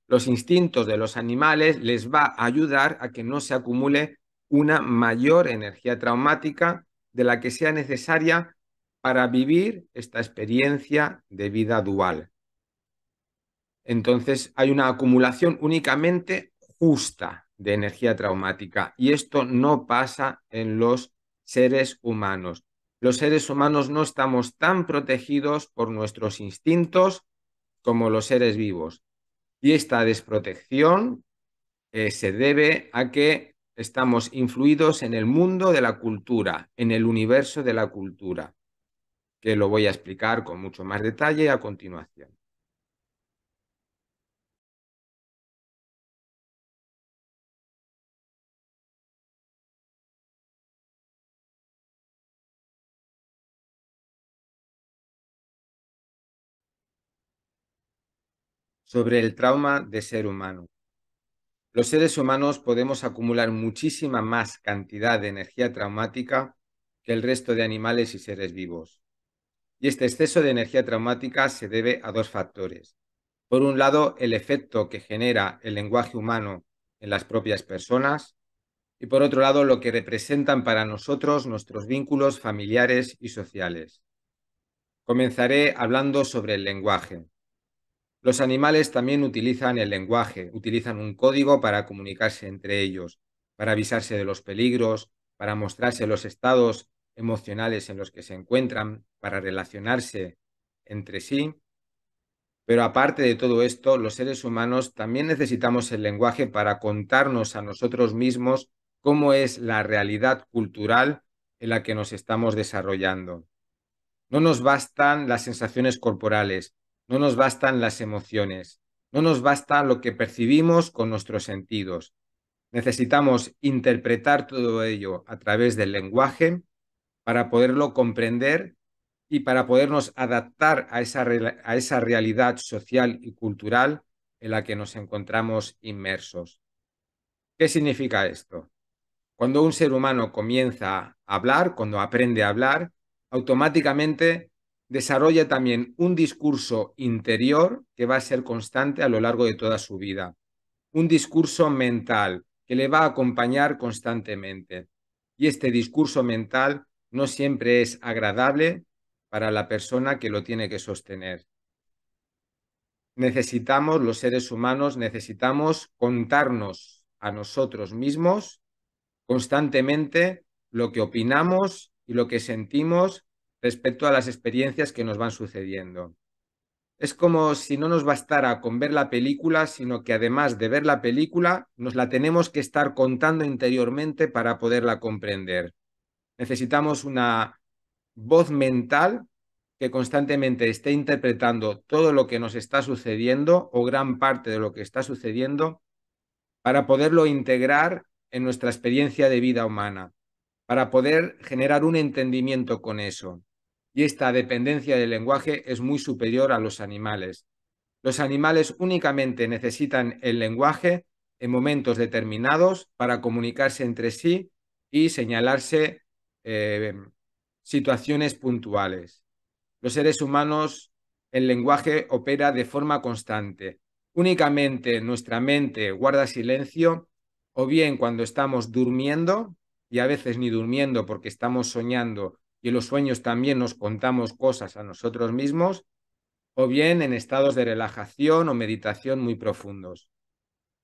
los instintos de los animales, les va a ayudar a que no se acumule una mayor energía traumática de la que sea necesaria para vivir esta experiencia de vida dual. Entonces hay una acumulación únicamente justa de energía traumática y esto no pasa en los seres humanos. Los seres humanos no estamos tan protegidos por nuestros instintos como los seres vivos. Y esta desprotección se debe a que estamos influidos en el mundo de la cultura, en el universo de la cultura, que lo voy a explicar con mucho más detalle a continuación. Sobre el trauma de ser humano. Los seres humanos podemos acumular muchísima más cantidad de energía traumática que el resto de animales y seres vivos. Y este exceso de energía traumática se debe a dos factores. Por un lado, el efecto que genera el lenguaje humano en las propias personas y por otro lado, lo que representan para nosotros nuestros vínculos familiares y sociales. Comenzaré hablando sobre el lenguaje. Los animales también utilizan el lenguaje, utilizan un código para comunicarse entre ellos, para avisarse de los peligros, para mostrarse los estados emocionales en los que se encuentran, para relacionarse entre sí. Pero aparte de todo esto, los seres humanos también necesitamos el lenguaje para contarnos a nosotros mismos cómo es la realidad cultural en la que nos estamos desarrollando. No nos bastan las sensaciones corporales, no nos bastan las emociones, no nos basta lo que percibimos con nuestros sentidos. Necesitamos interpretar todo ello a través del lenguaje para poderlo comprender y para podernos adaptar a esa realidad social y cultural en la que nos encontramos inmersos. ¿Qué significa esto? Cuando un ser humano comienza a hablar, cuando aprende a hablar, automáticamente desarrolla también un discurso interior que va a ser constante a lo largo de toda su vida. Un discurso mental que le va a acompañar constantemente. Y este discurso mental no siempre es agradable para la persona que lo tiene que sostener. Necesitamos, los seres humanos, necesitamos contarnos a nosotros mismos constantemente lo que opinamos y lo que sentimos respecto a las experiencias que nos van sucediendo. Es como si no nos bastara con ver la película, sino que además de ver la película, nos la tenemos que estar contando interiormente para poderla comprender. Necesitamos una voz mental que constantemente esté interpretando todo lo que nos está sucediendo o gran parte de lo que está sucediendo para poderlo integrar en nuestra experiencia de vida humana, para poder generar un entendimiento con eso. Y esta dependencia del lenguaje es muy superior a los animales. Los animales únicamente necesitan el lenguaje en momentos determinados para comunicarse entre sí y señalarse eh, situaciones puntuales. Los seres humanos, el lenguaje opera de forma constante. Únicamente nuestra mente guarda silencio o bien cuando estamos durmiendo, y a veces ni durmiendo porque estamos soñando y en los sueños también nos contamos cosas a nosotros mismos, o bien en estados de relajación o meditación muy profundos.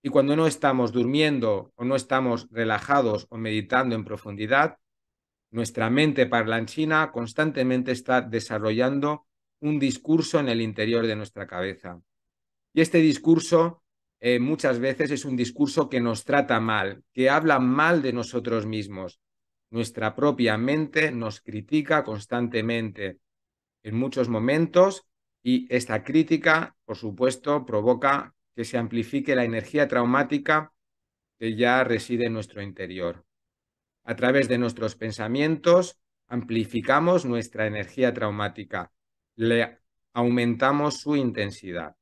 Y cuando no estamos durmiendo o no estamos relajados o meditando en profundidad, nuestra mente parlanchina constantemente está desarrollando un discurso en el interior de nuestra cabeza. Y este discurso muchas veces es un discurso que nos trata mal, que habla mal de nosotros mismos. Nuestra propia mente nos critica constantemente en muchos momentos y esta crítica, por supuesto, provoca que se amplifique la energía traumática que ya reside en nuestro interior. A través de nuestros pensamientos amplificamos nuestra energía traumática, le aumentamos su intensidad.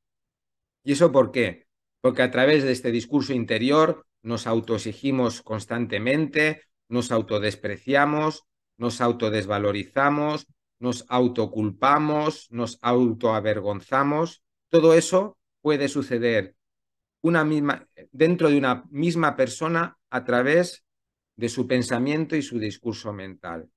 ¿Y eso por qué? Porque a través de este discurso interior nos autoexigimos constantemente, nos autodespreciamos, nos autodesvalorizamos, nos autoculpamos, nos autoavergonzamos. Todo eso puede suceder dentro de una misma persona a través de su pensamiento y su discurso mental.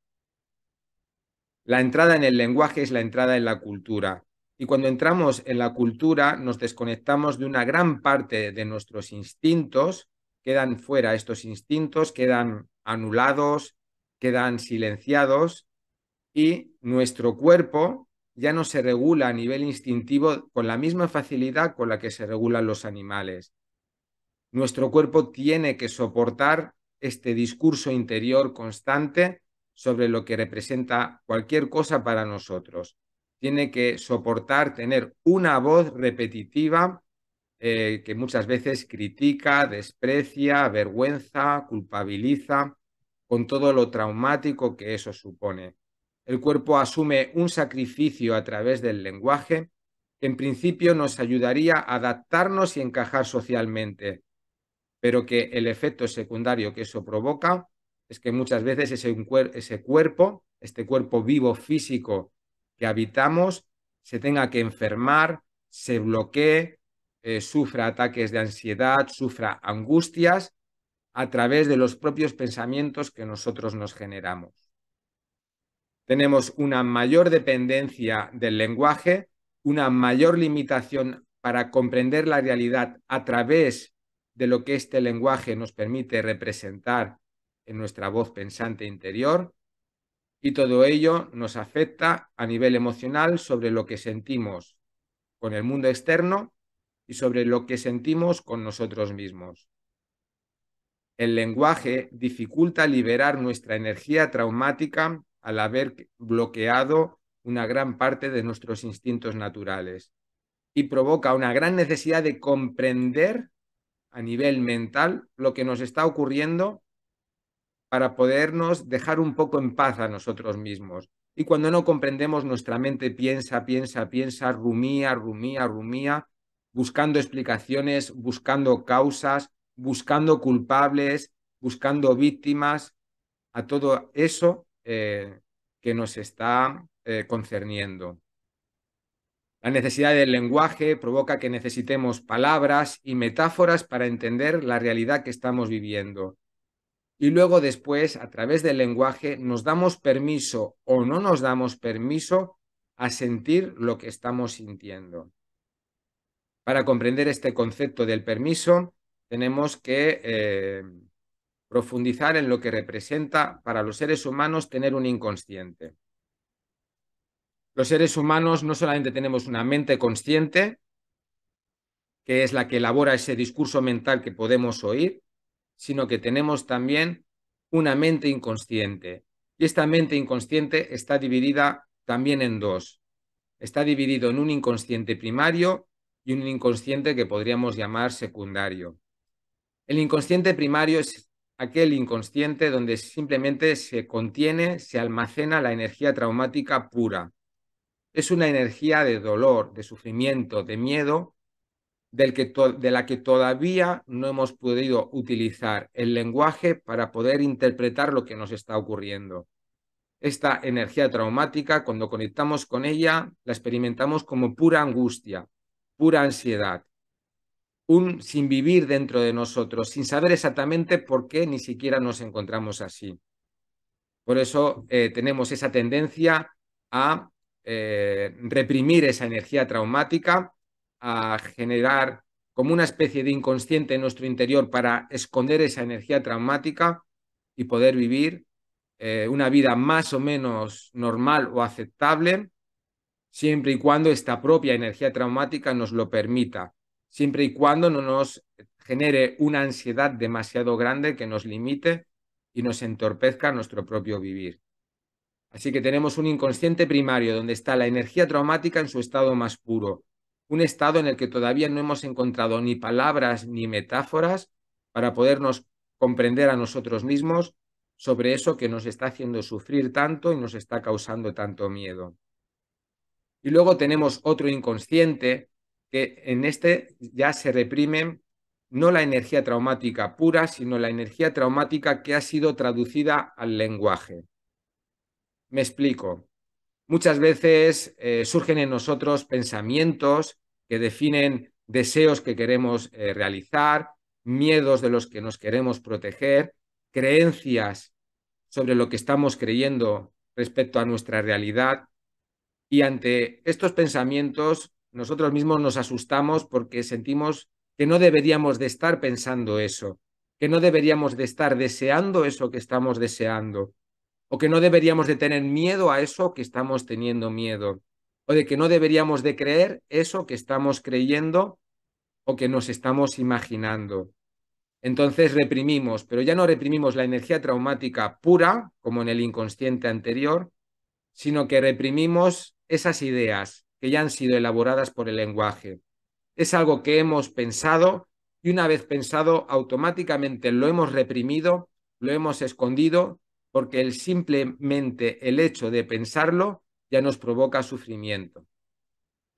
La entrada en el lenguaje es la entrada en la cultura. Y cuando entramos en la cultura nos desconectamos de una gran parte de nuestros instintos, quedan fuera estos instintos, quedan anulados, quedan silenciados y nuestro cuerpo ya no se regula a nivel instintivo con la misma facilidad con la que se regulan los animales. Nuestro cuerpo tiene que soportar este discurso interior constante sobre lo que representa cualquier cosa para nosotros. Tiene que soportar tener una voz repetitiva que muchas veces critica, desprecia, avergüenza, culpabiliza, con todo lo traumático que eso supone. El cuerpo asume un sacrificio a través del lenguaje que en principio nos ayudaría a adaptarnos y encajar socialmente, pero que el efecto secundario que eso provoca es que muchas veces ese cuerpo, este cuerpo vivo físico que habitamos, se tenga que enfermar, se bloquee, sufra ataques de ansiedad, sufra angustias a través de los propios pensamientos que nosotros nos generamos. Tenemos una mayor dependencia del lenguaje, una mayor limitación para comprender la realidad a través de lo que este lenguaje nos permite representar en nuestra voz pensante interior, y todo ello nos afecta a nivel emocional sobre lo que sentimos con el mundo externo y sobre lo que sentimos con nosotros mismos. El lenguaje dificulta liberar nuestra energía traumática al haber bloqueado una gran parte de nuestros instintos naturales y provoca una gran necesidad de comprender a nivel mental lo que nos está ocurriendo para podernos dejar un poco en paz a nosotros mismos. Y cuando no comprendemos, nuestra mente piensa, piensa, piensa, rumía, rumía, rumía, buscando explicaciones, buscando causas, buscando culpables, buscando víctimas, a todo eso que nos está concerniendo. La necesidad del lenguaje provoca que necesitemos palabras y metáforas para entender la realidad que estamos viviendo. Y luego después, a través del lenguaje, nos damos permiso o no nos damos permiso a sentir lo que estamos sintiendo. Para comprender este concepto del permiso, tenemos que profundizar en lo que representa para los seres humanos tener un inconsciente. Los seres humanos no solamente tenemos una mente consciente, que es la que elabora ese discurso mental que podemos oír, sino que tenemos también una mente inconsciente. Y esta mente inconsciente está dividida también en dos. Está dividido en un inconsciente primario y un inconsciente que podríamos llamar secundario. El inconsciente primario es aquel inconsciente donde simplemente se contiene, se almacena la energía traumática pura. Es una energía de dolor, de sufrimiento, de miedo, de la que todavía no hemos podido utilizar el lenguaje para poder interpretar lo que nos está ocurriendo. Esta energía traumática, cuando conectamos con ella, la experimentamos como pura angustia, pura ansiedad, un sin vivir dentro de nosotros, sin saber exactamente por qué ni siquiera nos encontramos así. Por eso tenemos esa tendencia a reprimir esa energía traumática, a generar como una especie de inconsciente en nuestro interior para esconder esa energía traumática y poder vivir una vida más o menos normal o aceptable, siempre y cuando esta propia energía traumática nos lo permita, siempre y cuando no nos genere una ansiedad demasiado grande que nos limite y nos entorpezca nuestro propio vivir. Así que tenemos un inconsciente primario donde está la energía traumática en su estado más puro, un estado en el que todavía no hemos encontrado ni palabras ni metáforas para podernos comprender a nosotros mismos sobre eso que nos está haciendo sufrir tanto y nos está causando tanto miedo. Y luego tenemos otro inconsciente que en este ya se reprime no la energía traumática pura, sino la energía traumática que ha sido traducida al lenguaje. Me explico. Muchas veces surgen en nosotros pensamientos que definen deseos que queremos realizar, miedos de los que nos queremos proteger, creencias sobre lo que estamos creyendo respecto a nuestra realidad. Y ante estos pensamientos, nosotros mismos nos asustamos porque sentimos que no deberíamos de estar pensando eso, que no deberíamos de estar deseando eso que estamos deseando, o que no deberíamos de tener miedo a eso que estamos teniendo miedo, o de que no deberíamos de creer eso que estamos creyendo o que nos estamos imaginando. Entonces reprimimos, pero ya no reprimimos la energía traumática pura, como en el inconsciente anterior, sino que reprimimos esas ideas que ya han sido elaboradas por el lenguaje. Es algo que hemos pensado y una vez pensado automáticamente lo hemos reprimido, lo hemos escondido, porque simplemente el hecho de pensarlo ya nos provoca sufrimiento.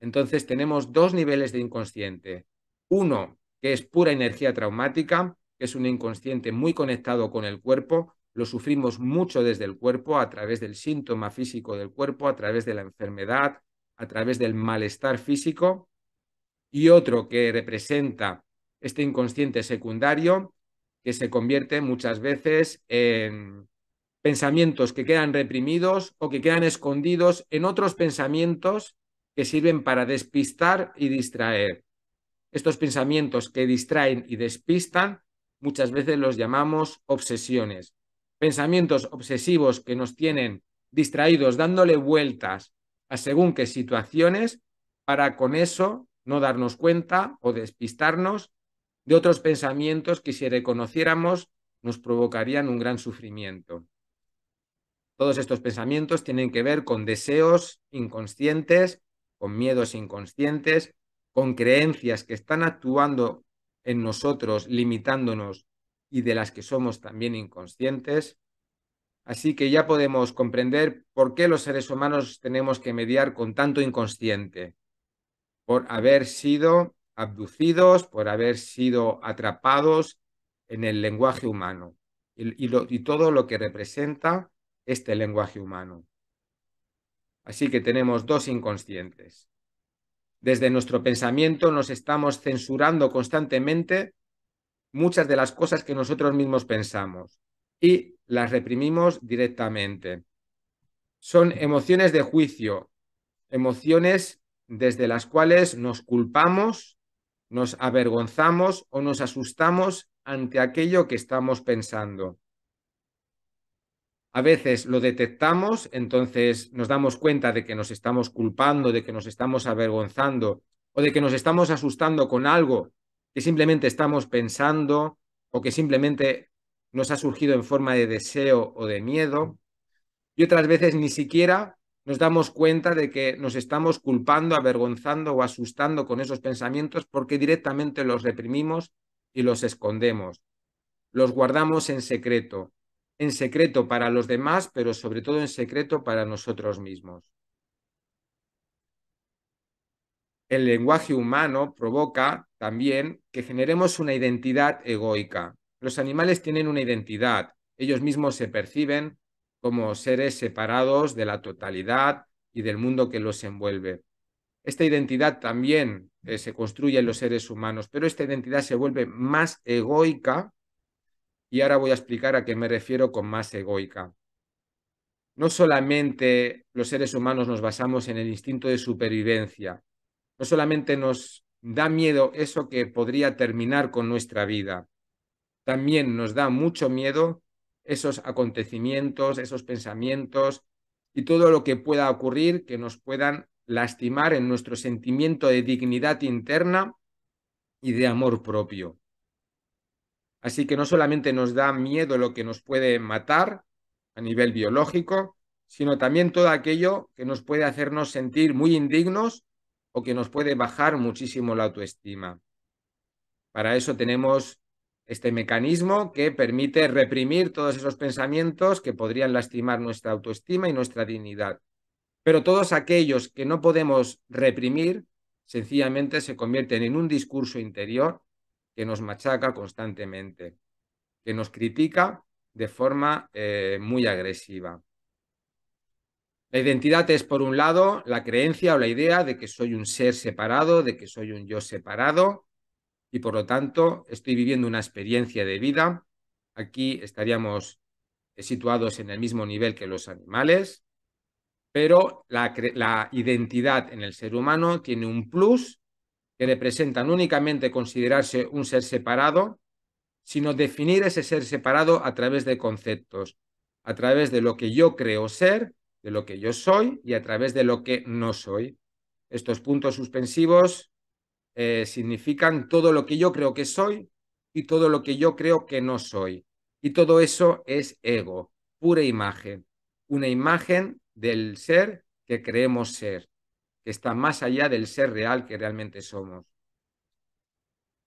Entonces tenemos dos niveles de inconsciente. Uno, que es pura energía traumática, que es un inconsciente muy conectado con el cuerpo, lo sufrimos mucho desde el cuerpo, a través del síntoma físico del cuerpo, a través de la enfermedad, a través del malestar físico. Y otro que representa este inconsciente secundario, que se convierte muchas veces en pensamientos que quedan reprimidos o que quedan escondidos en otros pensamientos que sirven para despistar y distraer. Estos pensamientos que distraen y despistan muchas veces los llamamos obsesiones. Pensamientos obsesivos que nos tienen distraídos dándole vueltas a según qué situaciones para con eso no darnos cuenta o despistarnos de otros pensamientos que si reconociéramos nos provocarían un gran sufrimiento. Todos estos pensamientos tienen que ver con deseos inconscientes, con miedos inconscientes, con creencias que están actuando en nosotros, limitándonos y de las que somos también inconscientes. Así que ya podemos comprender por qué los seres humanos tenemos que mediar con tanto inconsciente, por haber sido abducidos, por haber sido atrapados en el lenguaje humano y todo lo que representa este lenguaje humano. Así que tenemos dos inconscientes. Desde nuestro pensamiento nos estamos censurando constantemente muchas de las cosas que nosotros mismos pensamos y las reprimimos directamente. Son emociones de juicio, emociones desde las cuales nos culpamos, nos avergonzamos o nos asustamos ante aquello que estamos pensando. A veces lo detectamos, entonces nos damos cuenta de que nos estamos culpando, de que nos estamos avergonzando o de que nos estamos asustando con algo que simplemente estamos pensando o que simplemente nos ha surgido en forma de deseo o de miedo. Y otras veces ni siquiera nos damos cuenta de que nos estamos culpando, avergonzando o asustando con esos pensamientos porque directamente los reprimimos y los escondemos. Los guardamos en secreto para los demás, pero sobre todo en secreto para nosotros mismos. El lenguaje humano provoca también que generemos una identidad egoica. Los animales tienen una identidad, ellos mismos se perciben como seres separados de la totalidad y del mundo que los envuelve. Esta identidad también se construye en los seres humanos, pero esta identidad se vuelve más egoica y ahora voy a explicar a qué me refiero con más egoica. No solamente los seres humanos nos basamos en el instinto de supervivencia, no solamente nos da miedo eso que podría terminar con nuestra vida, también nos da mucho miedo esos acontecimientos, esos pensamientos y todo lo que pueda ocurrir que nos puedan lastimar en nuestro sentimiento de dignidad interna y de amor propio. Así que no solamente nos da miedo lo que nos puede matar a nivel biológico, sino también todo aquello que nos puede hacernos sentir muy indignos o que nos puede bajar muchísimo la autoestima. Para eso tenemos este mecanismo que permite reprimir todos esos pensamientos que podrían lastimar nuestra autoestima y nuestra dignidad. Pero todos aquellos que no podemos reprimir, sencillamente se convierten en un discurso interior que nos machaca constantemente, que nos critica de forma muy agresiva. La identidad es, por un lado, la creencia o la idea de que soy un ser separado, de que soy un yo separado y, por lo tanto, estoy viviendo una experiencia de vida. Aquí estaríamos situados en el mismo nivel que los animales, pero la identidad en el ser humano tiene un plus que representa no únicamente considerarse un ser separado, sino definir ese ser separado a través de conceptos, a través de lo que yo creo ser, de lo que yo soy y a través de lo que no soy. Estos puntos suspensivos significan todo lo que yo creo que soy y todo lo que yo creo que no soy. Y todo eso es ego, pura imagen, una imagen del ser que creemos ser, que está más allá del ser real que realmente somos.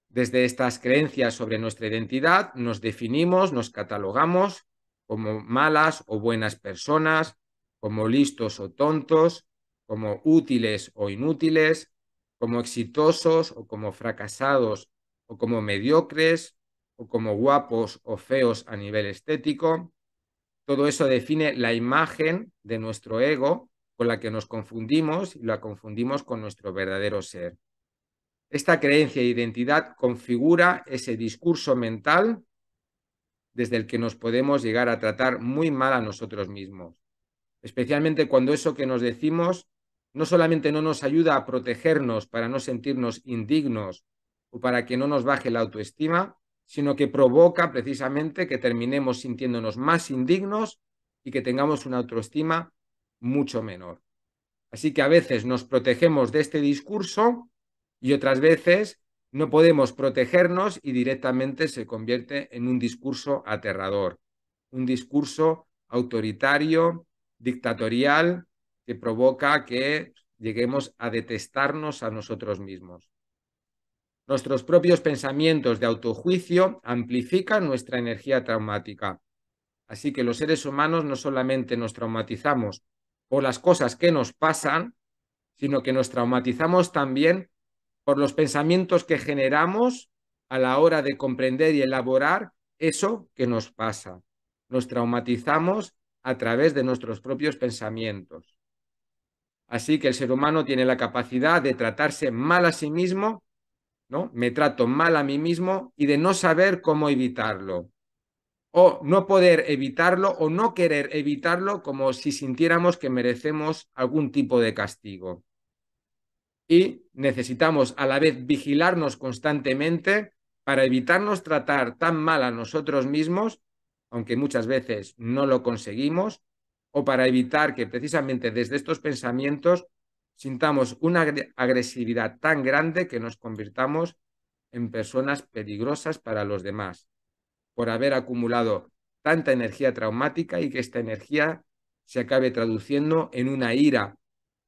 Desde estas creencias sobre nuestra identidad nos definimos, nos catalogamos como malas o buenas personas, como listos o tontos, como útiles o inútiles, como exitosos o como fracasados, o como mediocres, o como guapos o feos a nivel estético. Todo eso define la imagen de nuestro ego con la que nos confundimos y la confundimos con nuestro verdadero ser. Esta creencia e identidad configura ese discurso mental desde el que nos podemos llegar a tratar muy mal a nosotros mismos, especialmente cuando eso que nos decimos no solamente no nos ayuda a protegernos para no sentirnos indignos o para que no nos baje la autoestima, sino que provoca precisamente que terminemos sintiéndonos más indignos y que tengamos una autoestima mucho menor. Así que a veces nos protegemos de este discurso y otras veces no podemos protegernos y directamente se convierte en un discurso aterrador, un discurso autoritario, dictatorial, que provoca que lleguemos a detestarnos a nosotros mismos. Nuestros propios pensamientos de autojuicio amplifican nuestra energía traumática. Así que los seres humanos no solamente nos traumatizamos por las cosas que nos pasan, sino que nos traumatizamos también por los pensamientos que generamos a la hora de comprender y elaborar eso que nos pasa. Nos traumatizamos a través de nuestros propios pensamientos. Así que el ser humano tiene la capacidad de tratarse mal a sí mismo, ¿no? Me trato mal a mí mismo y de no saber cómo evitarlo. O no poder evitarlo o no querer evitarlo como si sintiéramos que merecemos algún tipo de castigo. Y necesitamos a la vez vigilarnos constantemente para evitarnos tratar tan mal a nosotros mismos, aunque muchas veces no lo conseguimos, o para evitar que precisamente desde estos pensamientos sintamos una agresividad tan grande que nos convirtamos en personas peligrosas para los demás, por haber acumulado tanta energía traumática y que esta energía se acabe traduciendo en una ira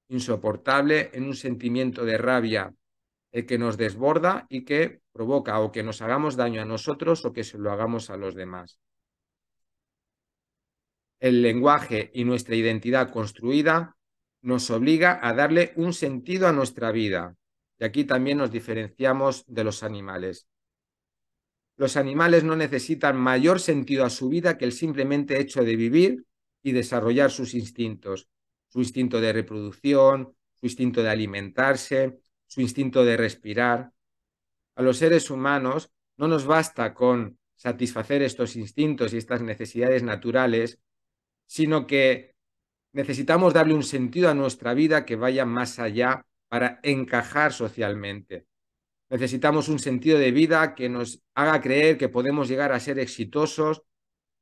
insoportable, en un sentimiento de rabia que nos desborda y que provoca o que nos hagamos daño a nosotros o que se lo hagamos a los demás. El lenguaje y nuestra identidad construida nos obliga a darle un sentido a nuestra vida. Y aquí también nos diferenciamos de los animales. Los animales no necesitan mayor sentido a su vida que el simplemente hecho de vivir y desarrollar sus instintos, su instinto de reproducción, su instinto de alimentarse, su instinto de respirar. A los seres humanos no nos basta con satisfacer estos instintos y estas necesidades naturales, sino que necesitamos darle un sentido a nuestra vida que vaya más allá para encajar socialmente. Necesitamos un sentido de vida que nos haga creer que podemos llegar a ser exitosos,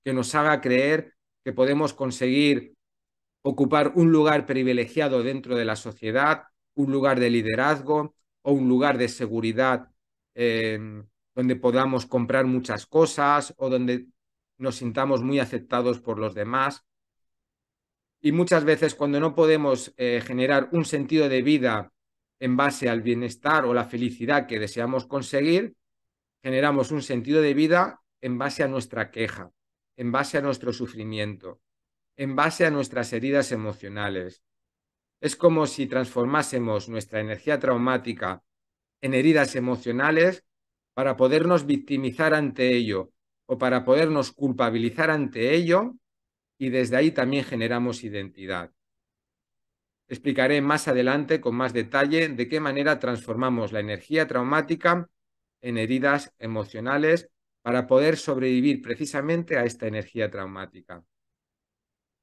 que nos haga creer que podemos conseguir ocupar un lugar privilegiado dentro de la sociedad, un lugar de liderazgo o un lugar de seguridad eh, donde podamos comprar muchas cosas o donde nos sintamos muy aceptados por los demás. Y muchas veces cuando no podemos generar un sentido de vida en base al bienestar o la felicidad que deseamos conseguir, generamos un sentido de vida en base a nuestra queja, en base a nuestro sufrimiento, en base a nuestras heridas emocionales. Es como si transformásemos nuestra energía traumática en heridas emocionales para podernos victimizar ante ello o para podernos culpabilizar ante ello y desde ahí también generamos identidad. Explicaré más adelante con más detalle de qué manera transformamos la energía traumática en heridas emocionales para poder sobrevivir precisamente a esta energía traumática.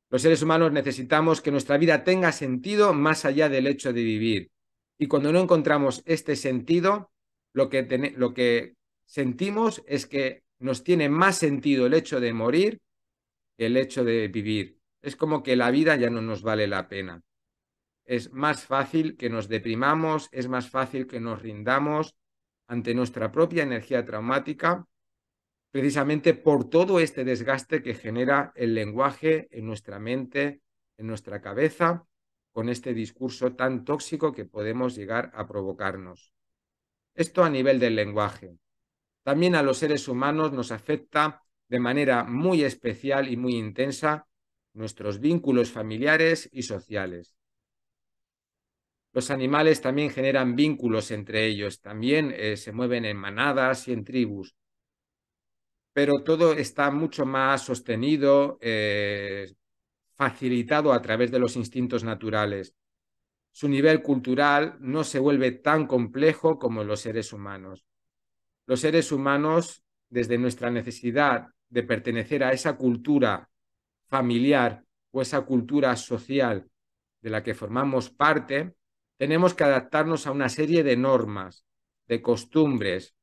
Los seres humanos necesitamos que nuestra vida tenga sentido más allá del hecho de vivir. Y cuando no encontramos este sentido, lo que sentimos es que nos tiene más sentido el hecho de morir que el hecho de vivir. Es como que la vida ya no nos vale la pena. Es más fácil que nos deprimamos, es más fácil que nos rindamos ante nuestra propia energía traumática, precisamente por todo este desgaste que genera el lenguaje en nuestra mente, en nuestra cabeza, con este discurso tan tóxico que podemos llegar a provocarnos. Esto a nivel del lenguaje. También a los seres humanos nos afecta de manera muy especial y muy intensa nuestros vínculos familiares y sociales. Los animales también generan vínculos entre ellos, también se mueven en manadas y en tribus, pero todo está mucho más sostenido, facilitado a través de los instintos naturales. Su nivel cultural no se vuelve tan complejo como los seres humanos. Los seres humanos, desde nuestra necesidad de pertenecer a esa cultura familiar o esa cultura social de la que formamos parte, tenemos que adaptarnos a una serie de normas, de costumbres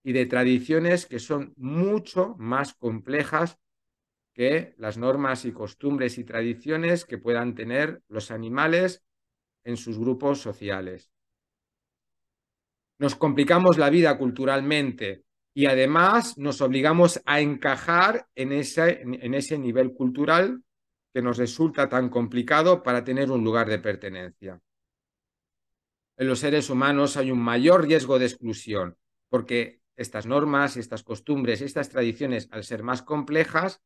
y de tradiciones que son mucho más complejas que las normas y costumbres y tradiciones que puedan tener los animales en sus grupos sociales. Nos complicamos la vida culturalmente y además nos obligamos a encajar en ese nivel cultural que nos resulta tan complicado para tener un lugar de pertenencia. En los seres humanos hay un mayor riesgo de exclusión, porque estas normas, estas costumbres, estas tradiciones, al ser más complejas,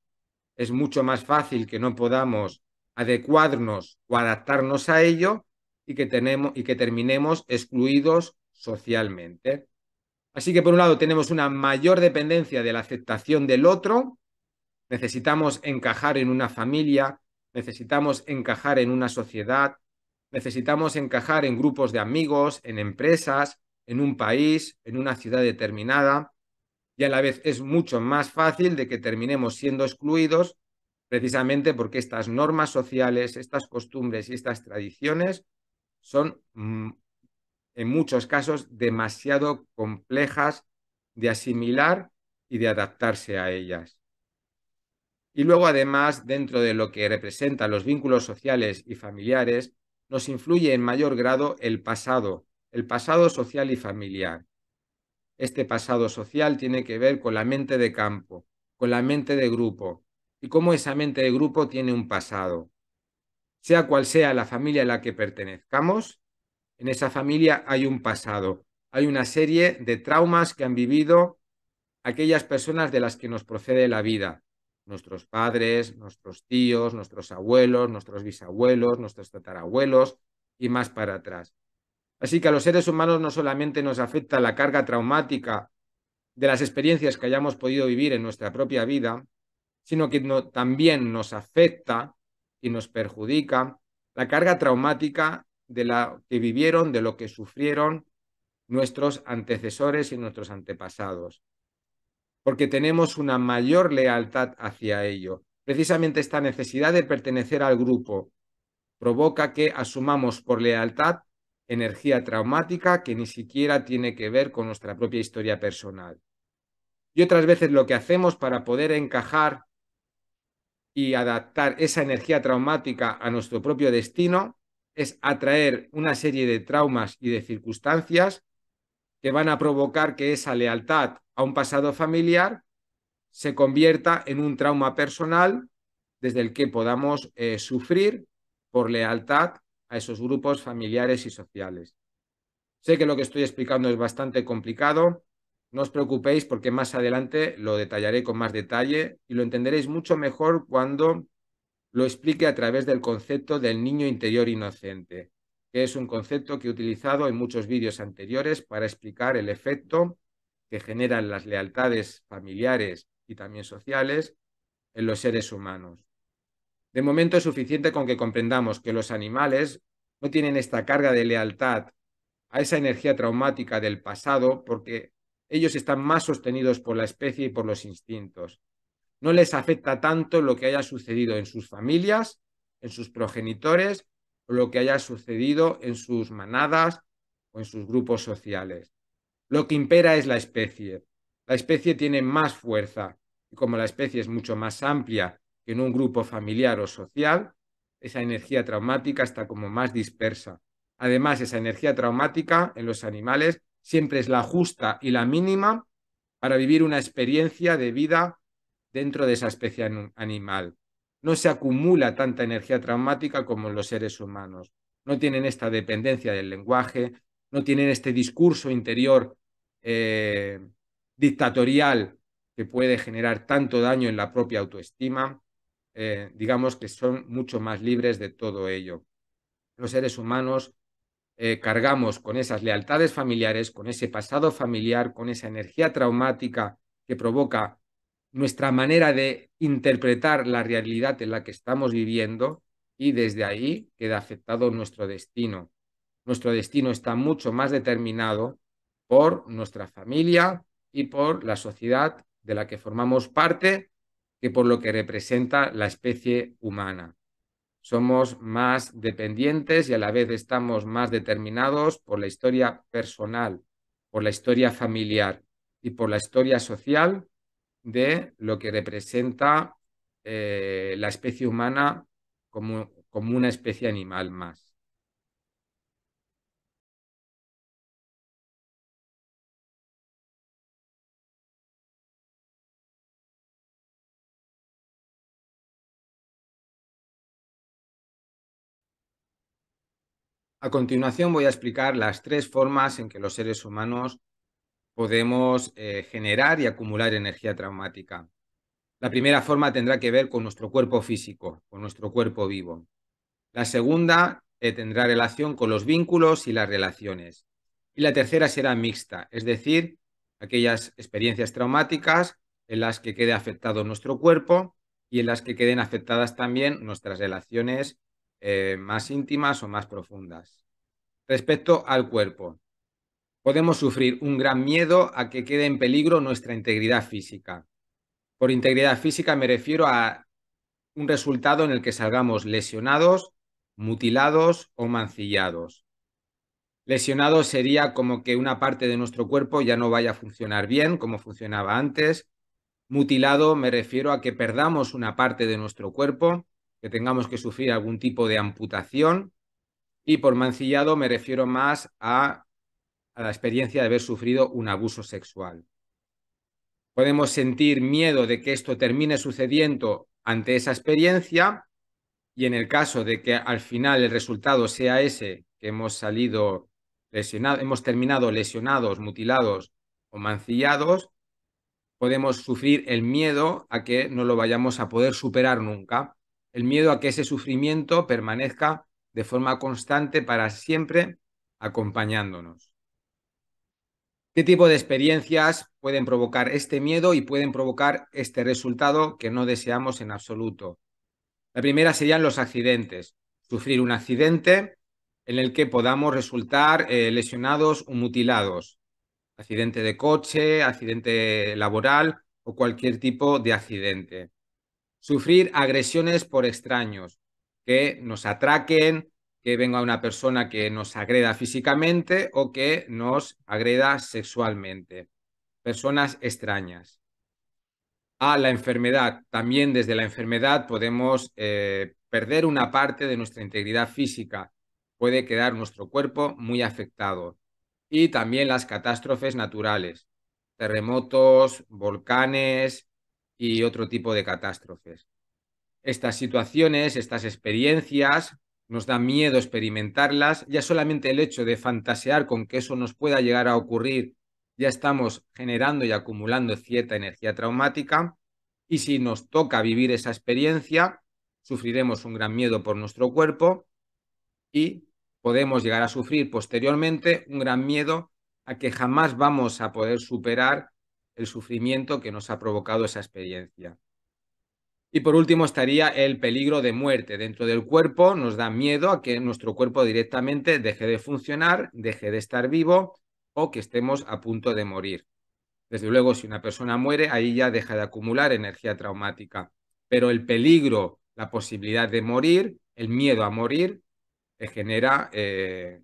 es mucho más fácil que no podamos adecuarnos o adaptarnos a ello y que terminemos excluidos socialmente. Así que por un lado tenemos una mayor dependencia de la aceptación del otro, necesitamos encajar en una familia, necesitamos encajar en una sociedad, necesitamos encajar en grupos de amigos, en empresas, en un país, en una ciudad determinada, y a la vez es mucho más fácil de que terminemos siendo excluidos precisamente porque estas normas sociales, estas costumbres y estas tradiciones son en muchos casos demasiado complejas de asimilar y de adaptarse a ellas. Y luego, además, dentro de lo que representan los vínculos sociales y familiares, nos influye en mayor grado el pasado social y familiar. Este pasado social tiene que ver con la mente de campo, con la mente de grupo, y cómo esa mente de grupo tiene un pasado. Sea cual sea la familia a la que pertenezcamos, en esa familia hay un pasado, hay una serie de traumas que han vivido aquellas personas de las que nos procede la vida, nuestros padres, nuestros tíos, nuestros abuelos, nuestros bisabuelos, nuestros tatarabuelos y más para atrás. Así que a los seres humanos no solamente nos afecta la carga traumática de las experiencias que hayamos podido vivir en nuestra propia vida, sino que también nos afecta y nos perjudica la carga traumática de la que vivieron, de lo que sufrieron nuestros antecesores y nuestros antepasados, porque tenemos una mayor lealtad hacia ello. Precisamente esta necesidad de pertenecer al grupo provoca que asumamos por lealtad energía traumática que ni siquiera tiene que ver con nuestra propia historia personal. Y otras veces lo que hacemos para poder encajar y adaptar esa energía traumática a nuestro propio destino es atraer una serie de traumas y de circunstancias que van a provocar que esa lealtad a un pasado familiar se convierta en un trauma personal desde el que podamos sufrir por lealtad a esos grupos familiares y sociales. Sé que lo que estoy explicando es bastante complicado. No os preocupéis porque más adelante lo detallaré con más detalle y lo entenderéis mucho mejor cuando lo explique a través del concepto del niño interior inocente, que es un concepto que he utilizado en muchos vídeos anteriores para explicar el efecto que generan las lealtades familiares y también sociales en los seres humanos. De momento es suficiente con que comprendamos que los animales no tienen esta carga de lealtad a esa energía traumática del pasado porque ellos están más sostenidos por la especie y por los instintos. No les afecta tanto lo que haya sucedido en sus familias, en sus progenitores o lo que haya sucedido en sus manadas o en sus grupos sociales. Lo que impera es la especie. La especie tiene más fuerza y como la especie es mucho más amplia que en un grupo familiar o social, esa energía traumática está como más dispersa. Además, esa energía traumática en los animales siempre es la justa y la mínima para vivir una experiencia de vida dentro de esa especie animal. No se acumula tanta energía traumática como en los seres humanos. No tienen esta dependencia del lenguaje, no tienen este discurso interior eh, dictatorial que puede generar tanto daño en la propia autoestima. Digamos que son mucho más libres de todo ello. Los seres humanos cargamos con esas lealtades familiares, con ese pasado familiar, con esa energía traumática que provoca nuestra manera de interpretar la realidad en la que estamos viviendo y desde ahí queda afectado nuestro destino. Nuestro destino está mucho más determinado por nuestra familia y por la sociedad de la que formamos parte que por lo que representa la especie humana. Somos más dependientes y a la vez estamos más determinados por la historia personal, por la historia familiar y por la historia social de lo que representa la especie humana como una especie animal más. A continuación voy a explicar las tres formas en que los seres humanos podemos generar y acumular energía traumática. La primera forma tendrá que ver con nuestro cuerpo físico, con nuestro cuerpo vivo. La segunda tendrá relación con los vínculos y las relaciones. Y la tercera será mixta, es decir, aquellas experiencias traumáticas en las que quede afectado nuestro cuerpo y en las que queden afectadas también nuestras relaciones más íntimas o más profundas. Respecto al cuerpo, podemos sufrir un gran miedo a que quede en peligro nuestra integridad física. Por integridad física me refiero a un resultado en el que salgamos lesionados, mutilados o mancillados. Lesionado sería como que una parte de nuestro cuerpo ya no vaya a funcionar bien como funcionaba antes, Mutilado me refiero a que perdamos una parte de nuestro cuerpo, que tengamos que sufrir algún tipo de amputación. Y por mancillado me refiero más a la experiencia de haber sufrido un abuso sexual. Podemos sentir miedo de que esto termine sucediendo ante esa experiencia y en el caso de que al final el resultado sea ese, que hemos salido lesionados, hemos terminado lesionados, mutilados o mancillados, podemos sufrir el miedo a que no lo vayamos a poder superar nunca, el miedo a que ese sufrimiento permanezca de forma constante para siempre acompañándonos. ¿Qué tipo de experiencias pueden provocar este miedo y pueden provocar este resultado que no deseamos en absoluto? La primera serían los accidentes. Sufrir un accidente en el que podamos resultar lesionados o mutilados. Accidente de coche, accidente laboral o cualquier tipo de accidente. Sufrir agresiones por extraños, que nos atraquen, que venga una persona que nos agreda físicamente o que nos agreda sexualmente. Personas extrañas. A la enfermedad. También desde la enfermedad podemos perder una parte de nuestra integridad física. Puede quedar nuestro cuerpo muy afectado. Y también las catástrofes naturales, terremotos, volcanes y otro tipo de catástrofes. Estas situaciones, estas experiencias, nos da miedo experimentarlas. Ya solamente el hecho de fantasear con que eso nos pueda llegar a ocurrir, ya estamos generando y acumulando cierta energía traumática. Y si nos toca vivir esa experiencia, sufriremos un gran miedo por nuestro cuerpo y podemos llegar a sufrir posteriormente un gran miedo a que jamás vamos a poder superar el sufrimiento que nos ha provocado esa experiencia. Y por último estaría el peligro de muerte. Dentro del cuerpo nos da miedo a que nuestro cuerpo directamente deje de funcionar, deje de estar vivo o que estemos a punto de morir. Desde luego, si una persona muere, ahí ya deja de acumular energía traumática. Pero el peligro, la posibilidad de morir, el miedo a morir, genera que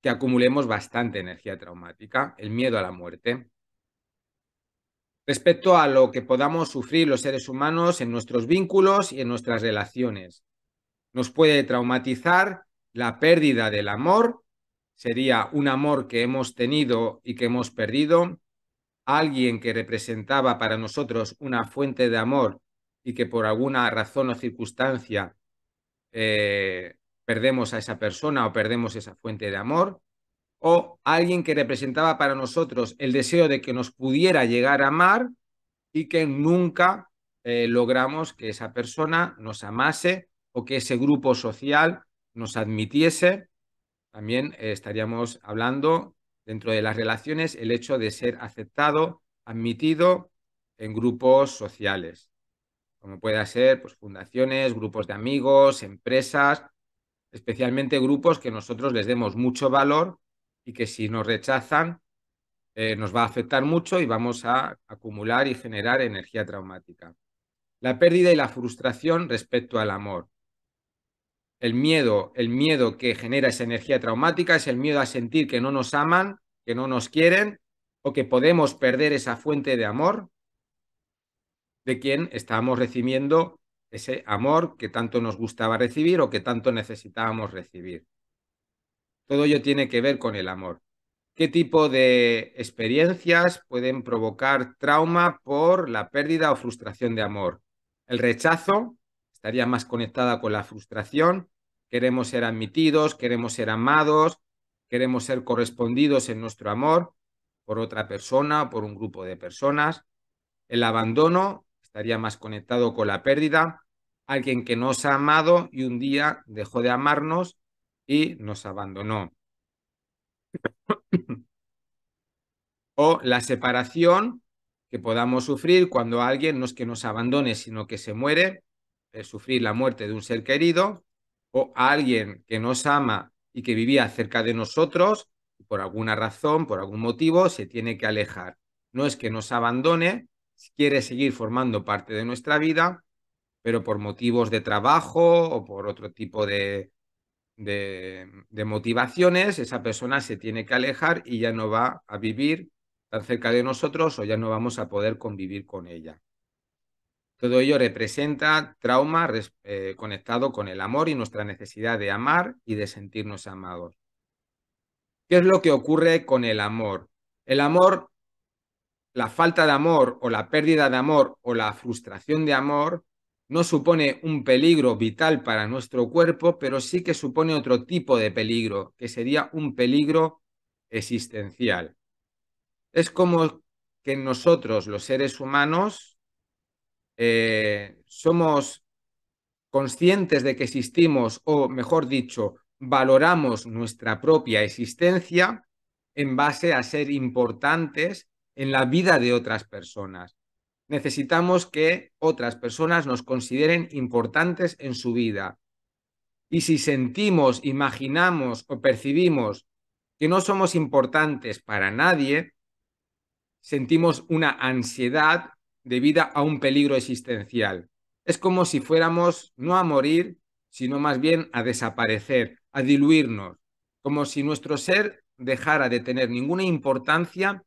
acumulemos bastante energía traumática, el miedo a la muerte. Respecto a lo que podamos sufrir los seres humanos en nuestros vínculos y en nuestras relaciones. Nos puede traumatizar la pérdida del amor, sería un amor que hemos tenido y que hemos perdido, alguien que representaba para nosotros una fuente de amor y que por alguna razón o circunstancia perdemos a esa persona o perdemos esa fuente de amor, o alguien que representaba para nosotros el deseo de que nos pudiera llegar a amar y que nunca logramos que esa persona nos amase o que ese grupo social nos admitiese. También estaríamos hablando dentro de las relaciones el hecho de ser aceptado, admitido en grupos sociales, como pueda ser pues, fundaciones, grupos de amigos, empresas, especialmente grupos que nosotros les demos mucho valor y que si nos rechazan nos va a afectar mucho y vamos a acumular y generar energía traumática. La pérdida y la frustración respecto al amor. El miedo que genera esa energía traumática es el miedo a sentir que no nos aman, que no nos quieren o que podemos perder esa fuente de amor de quien estamos recibiendo ese amor que tanto nos gustaba recibir o que tanto necesitábamos recibir. Todo ello tiene que ver con el amor. ¿Qué tipo de experiencias pueden provocar trauma por la pérdida o frustración de amor? El rechazo estaría más conectada con la frustración. Queremos ser admitidos, queremos ser amados, queremos ser correspondidos en nuestro amor por otra persona o por un grupo de personas. El abandono estaría más conectado con la pérdida. Alguien que nos ha amado y un día dejó de amarnos y nos abandonó. O la separación que podamos sufrir cuando alguien no es que nos abandone, sino que se muere, sufrir la muerte de un ser querido, o a alguien que nos ama y que vivía cerca de nosotros, y por alguna razón, por algún motivo, se tiene que alejar. No es que nos abandone, quiere seguir formando parte de nuestra vida, pero por motivos de trabajo o por otro tipo de motivaciones, esa persona se tiene que alejar y ya no va a vivir tan cerca de nosotros o ya no vamos a poder convivir con ella. Todo ello representa trauma conectado con el amor y nuestra necesidad de amar y de sentirnos amados. ¿Qué es lo que ocurre con el amor? El amor, la falta de amor o la pérdida de amor o la frustración de amor no supone un peligro vital para nuestro cuerpo, pero sí que supone otro tipo de peligro, que sería un peligro existencial. Es como que nosotros, los seres humanos, somos conscientes de que existimos, o mejor dicho, valoramos nuestra propia existencia en base a ser importantes en la vida de otras personas. Necesitamos que otras personas nos consideren importantes en su vida. Y si sentimos, imaginamos o percibimos que no somos importantes para nadie, sentimos una ansiedad debida a un peligro existencial. Es como si fuéramos no a morir, sino más bien a desaparecer, a diluirnos, como si nuestro ser dejara de tener ninguna importancia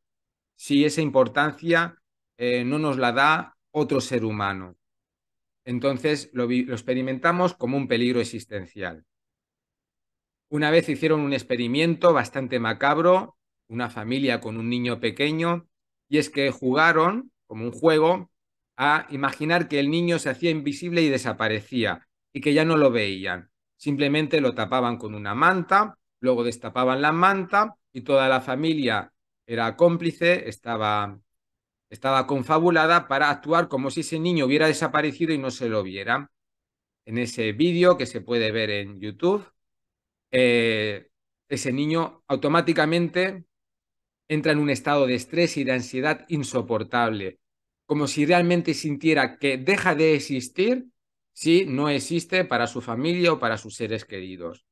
si esa importancia no nos la da otro ser humano. Entonces lo experimentamos como un peligro existencial. Una vez hicieron un experimento bastante macabro, una familia con un niño pequeño, y es que jugaron, como un juego, a imaginar que el niño se hacía invisible y desaparecía, y que ya no lo veían. Simplemente lo tapaban con una manta, luego destapaban la manta y toda la familia era cómplice, estaba confabulada para actuar como si ese niño hubiera desaparecido y no se lo viera. En ese vídeo que se puede ver en YouTube, eh, ese niño automáticamente entra en un estado de estrés y de ansiedad insoportable, como si realmente sintiera que deja de existir si no existe para su familia o para sus seres queridos.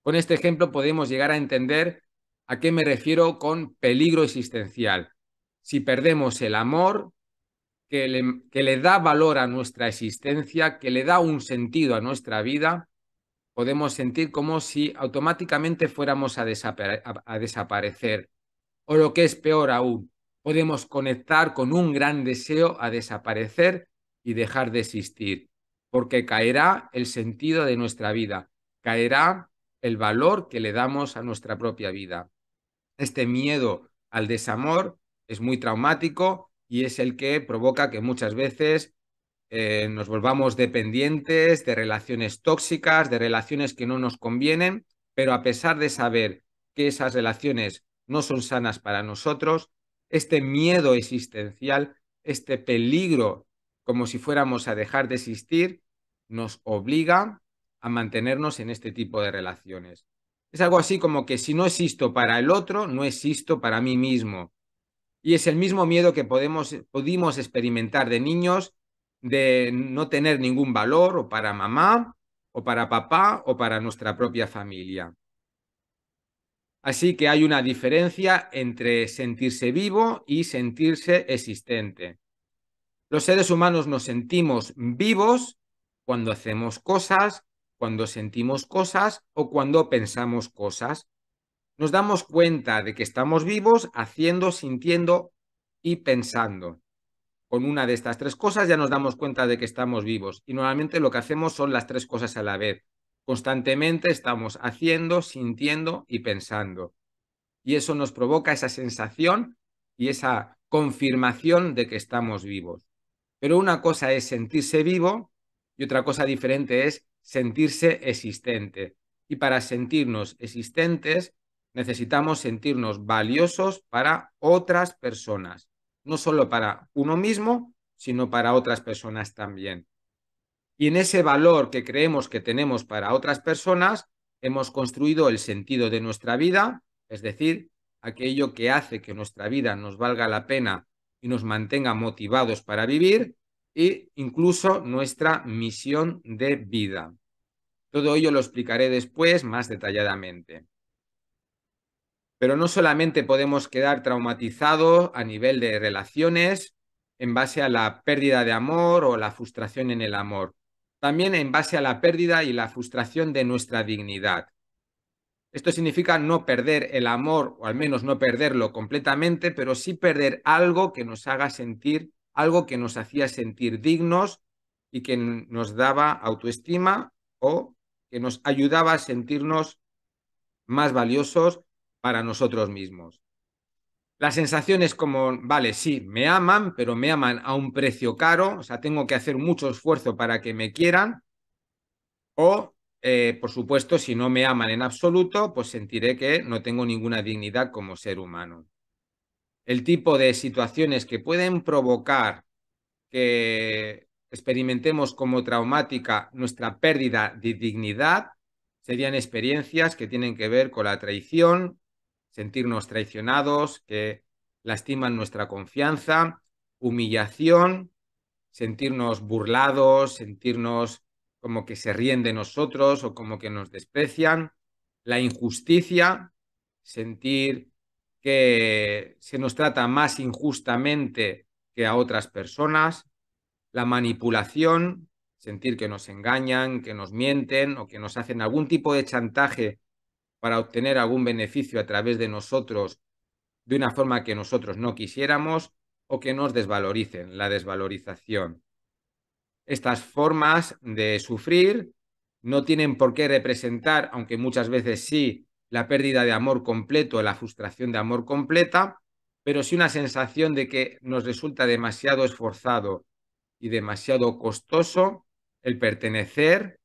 Con este ejemplo podemos llegar a entender a qué me refiero con peligro existencial. Si perdemos el amor que le da valor a nuestra existencia, que le da un sentido a nuestra vida, podemos sentir como si automáticamente fuéramos a desaparecer. O lo que es peor aún, podemos conectar con un gran deseo a desaparecer y dejar de existir, porque caerá el sentido de nuestra vida, caerá el valor que le damos a nuestra propia vida. Este miedo al desamor es muy traumático y es el que provoca que muchas veces nos volvamos dependientes de relaciones tóxicas, de relaciones que no nos convienen, pero a pesar de saber que esas relaciones no son sanas para nosotros, este miedo existencial, este peligro, como si fuéramos a dejar de existir, nos obliga a mantenernos en este tipo de relaciones. Es algo así como que si no existo para el otro, no existo para mí mismo. Y es el mismo miedo que pudimos experimentar de niños de no tener ningún valor o para mamá, o para papá, o para nuestra propia familia. Así que hay una diferencia entre sentirse vivo y sentirse existente. Los seres humanos nos sentimos vivos cuando hacemos cosas, cuando sentimos cosas o cuando pensamos cosas. Nos damos cuenta de que estamos vivos haciendo, sintiendo y pensando. Con una de estas tres cosas ya nos damos cuenta de que estamos vivos y normalmente lo que hacemos son las tres cosas a la vez. Constantemente estamos haciendo, sintiendo y pensando. Y eso nos provoca esa sensación y esa confirmación de que estamos vivos. Pero una cosa es sentirse vivo y otra cosa diferente es sentirse existente. Y para sentirnos existentes necesitamos sentirnos valiosos para otras personas, no solo para uno mismo, sino para otras personas también. Y en ese valor que creemos que tenemos para otras personas, hemos construido el sentido de nuestra vida, es decir, aquello que hace que nuestra vida nos valga la pena y nos mantenga motivados para vivir, e incluso nuestra misión de vida. Todo ello lo explicaré después más detalladamente. Pero no solamente podemos quedar traumatizados a nivel de relaciones en base a la pérdida de amor o la frustración en el amor, también en base a la pérdida y la frustración de nuestra dignidad. Esto significa no perder el amor, o al menos no perderlo completamente, pero sí perder algo que nos haga sentir, algo que nos hacía sentir dignos y que nos daba autoestima o que nos ayudaba a sentirnos más valiosos para nosotros mismos. La sensación es como, vale, sí, me aman, pero me aman a un precio caro, o sea, tengo que hacer mucho esfuerzo para que me quieran, o, por supuesto, si no me aman en absoluto, pues sentiré que no tengo ninguna dignidad como ser humano. El tipo de situaciones que pueden provocar que experimentemos como traumática nuestra pérdida de dignidad serían experiencias que tienen que ver con la traición, sentirnos traicionados, que lastiman nuestra confianza, humillación, sentirnos burlados, sentirnos como que se ríen de nosotros o como que nos desprecian, la injusticia, sentir que se nos trata más injustamente que a otras personas, la manipulación, sentir que nos engañan, que nos mienten o que nos hacen algún tipo de chantaje para obtener algún beneficio a través de nosotros de una forma que nosotros no quisiéramos o que nos desvaloricen, la desvalorización. Estas formas de sufrir no tienen por qué representar, aunque muchas veces sí, la pérdida de amor completo, la frustración de amor completa, pero sí una sensación de que nos resulta demasiado esforzado y demasiado costoso el pertenecer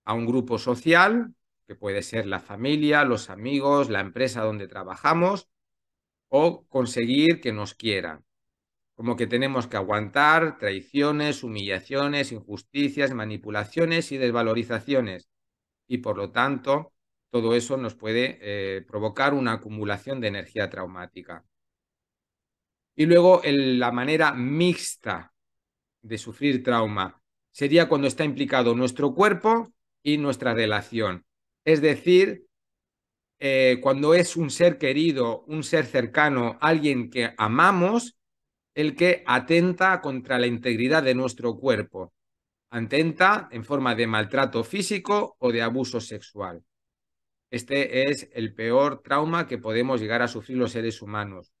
a un grupo social, que puede ser la familia, los amigos, la empresa donde trabajamos, o conseguir que nos quieran. Como que tenemos que aguantar traiciones, humillaciones, injusticias, manipulaciones y desvalorizaciones. Y por lo tanto, todo eso nos puede provocar una acumulación de energía traumática. Y luego la manera mixta de sufrir trauma sería cuando está implicado nuestro cuerpo y nuestra relación. Es decir, cuando es un ser querido, un ser cercano, alguien que amamos, el que atenta contra la integridad de nuestro cuerpo, atenta en forma de maltrato físico o de abuso sexual. Este es el peor trauma que podemos llegar a sufrir los seres humanos.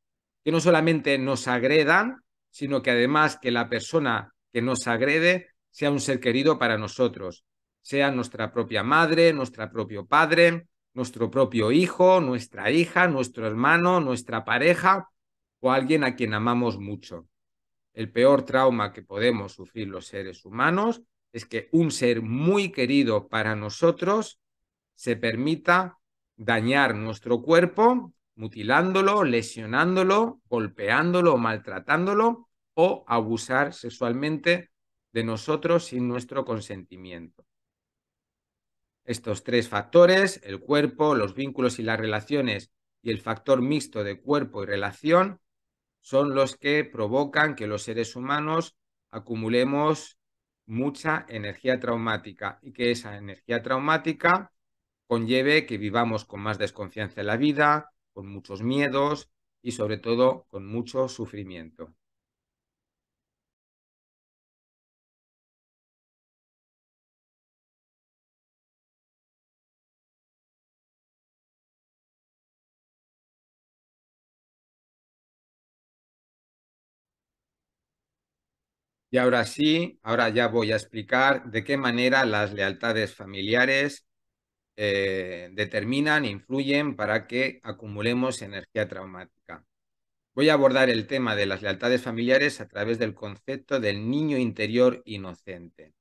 Que no solamente nos agredan, sino que además que la persona que nos agrede sea un ser querido para nosotros, sea nuestra propia madre, nuestro propio padre, nuestro propio hijo, nuestra hija, nuestro hermano, nuestra pareja o alguien a quien amamos mucho. El peor trauma que podemos sufrir los seres humanos es que un ser muy querido para nosotros se permita dañar nuestro cuerpo, mutilándolo, lesionándolo, golpeándolo o maltratándolo o abusar sexualmente de nosotros sin nuestro consentimiento. Estos tres factores, el cuerpo, los vínculos y las relaciones y el factor mixto de cuerpo y relación, son los que provocan que los seres humanos acumulemos mucha energía traumática y que esa energía traumática conlleve que vivamos con más desconfianza en la vida, con muchos miedos y sobre todo con mucho sufrimiento. Y ahora sí, ahora ya voy a explicar de qué manera las lealtades familiares determinan e influyen para que acumulemos energía traumática. Voy a abordar el tema de las lealtades familiares a través del concepto del niño interior inocente.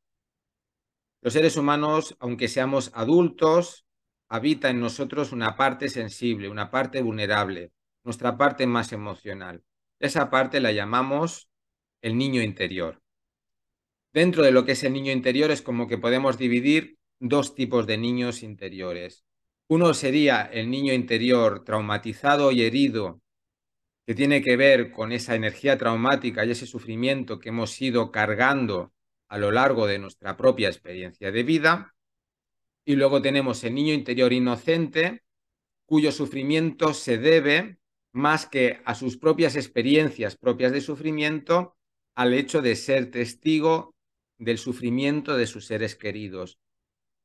Los seres humanos, aunque seamos adultos, habita en nosotros una parte sensible, una parte vulnerable, nuestra parte más emocional. Esa parte la llamamos el niño interior. Dentro de lo que es el niño interior es como que podemos dividir dos tipos de niños interiores. Uno sería el niño interior traumatizado y herido, que tiene que ver con esa energía traumática y ese sufrimiento que hemos ido cargando a lo largo de nuestra propia experiencia de vida. Y luego tenemos el niño interior inocente, cuyo sufrimiento se debe, más que a sus propias experiencias propias de sufrimiento, al hecho de ser testigo del sufrimiento de sus seres queridos.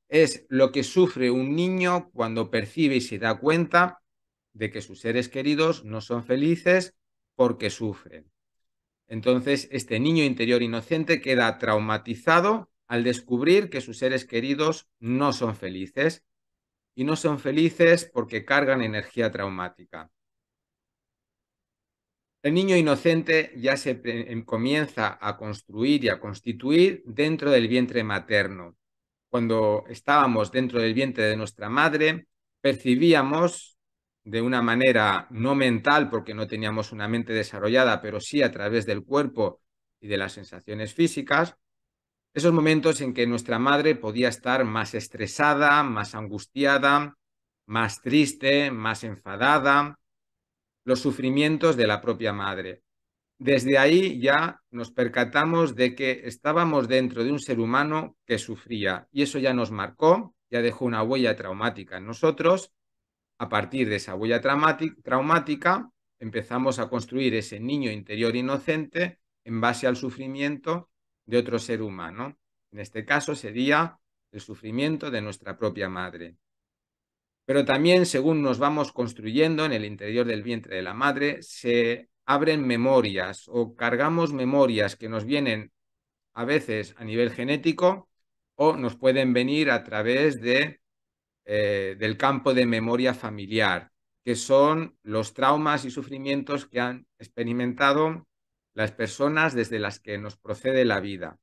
Es lo que sufre un niño cuando percibe y se da cuenta de que sus seres queridos no son felices porque sufren. Entonces, este niño interior inocente queda traumatizado al descubrir que sus seres queridos no son felices, y no son felices porque cargan energía traumática. El niño inocente ya comienza a construir y a constituir dentro del vientre materno. Cuando estábamos dentro del vientre de nuestra madre, percibíamos de una manera no mental, porque no teníamos una mente desarrollada, pero sí a través del cuerpo y de las sensaciones físicas, esos momentos en que nuestra madre podía estar más estresada, más angustiada, más triste, más enfadada, los sufrimientos de la propia madre. Desde ahí ya nos percatamos de que estábamos dentro de un ser humano que sufría, y eso ya nos marcó, ya dejó una huella traumática en nosotros. A partir de esa huella traumática empezamos a construir ese niño interior inocente en base al sufrimiento de otro ser humano. En este caso sería el sufrimiento de nuestra propia madre. Pero también, según nos vamos construyendo en el interior del vientre de la madre, se abren memorias o cargamos memorias que nos vienen a veces a nivel genético o nos pueden venir a través del campo de memoria familiar, que son los traumas y sufrimientos que han experimentado las personas desde las que nos procede la vida.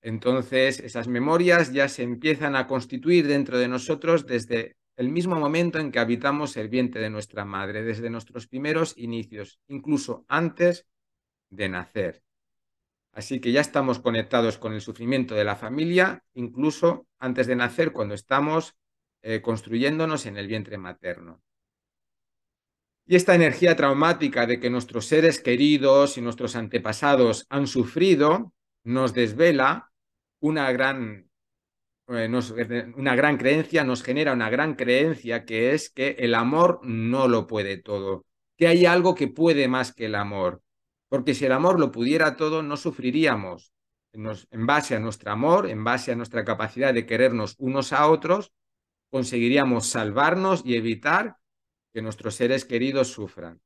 Entonces, esas memorias ya se empiezan a constituir dentro de nosotros desde el mismo momento en que habitamos el vientre de nuestra madre, desde nuestros primeros inicios, incluso antes de nacer. Así que ya estamos conectados con el sufrimiento de la familia, incluso antes de nacer, cuando estamos construyéndonos en el vientre materno. Y esta energía traumática de que nuestros seres queridos y nuestros antepasados han sufrido nos desvela una gran una gran creencia, nos genera una gran creencia, que es que el amor no lo puede todo, que hay algo que puede más que el amor, porque si el amor lo pudiera todo, no sufriríamos. En base a nuestro amor, en base a nuestra capacidad de querernos unos a otros, conseguiríamos salvarnos y evitar que nuestros seres queridos sufran.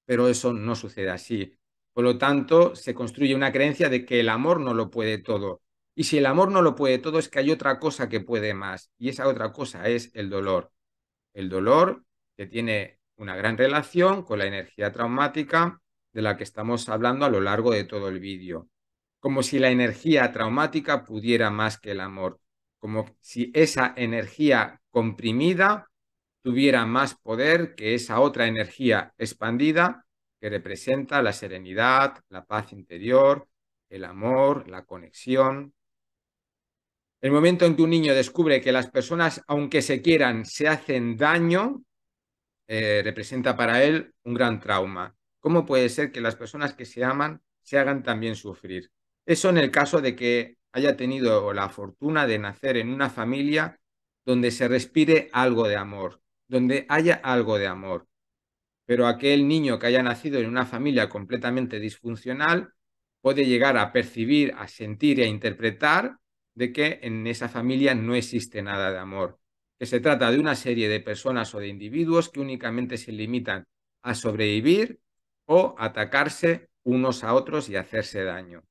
Pero eso no sucede así. Por lo tanto, se construye una creencia de que el amor no lo puede todo. Y si el amor no lo puede todo, es que hay otra cosa que puede más. Y esa otra cosa es el dolor. El dolor que tiene una gran relación con la energía traumática de la que estamos hablando a lo largo de todo el vídeo. Como si la energía traumática pudiera más que el amor. Como si esa energía comprimida tuviera más poder que esa otra energía expandida que representa la serenidad, la paz interior, el amor, la conexión. El momento en que un niño descubre que las personas, aunque se quieran, se hacen daño, representa para él un gran trauma. ¿Cómo puede ser que las personas que se aman se hagan también sufrir? Eso en el caso de que haya tenido la fortuna de nacer en una familia donde se respire algo de amor, donde haya algo de amor. Pero aquel niño que haya nacido en una familia completamente disfuncional puede llegar a percibir, a sentir e a interpretar de que en esa familia no existe nada de amor, que se trata de una serie de personas o de individuos que únicamente se limitan a sobrevivir o atacarse unos a otros y hacerse daño.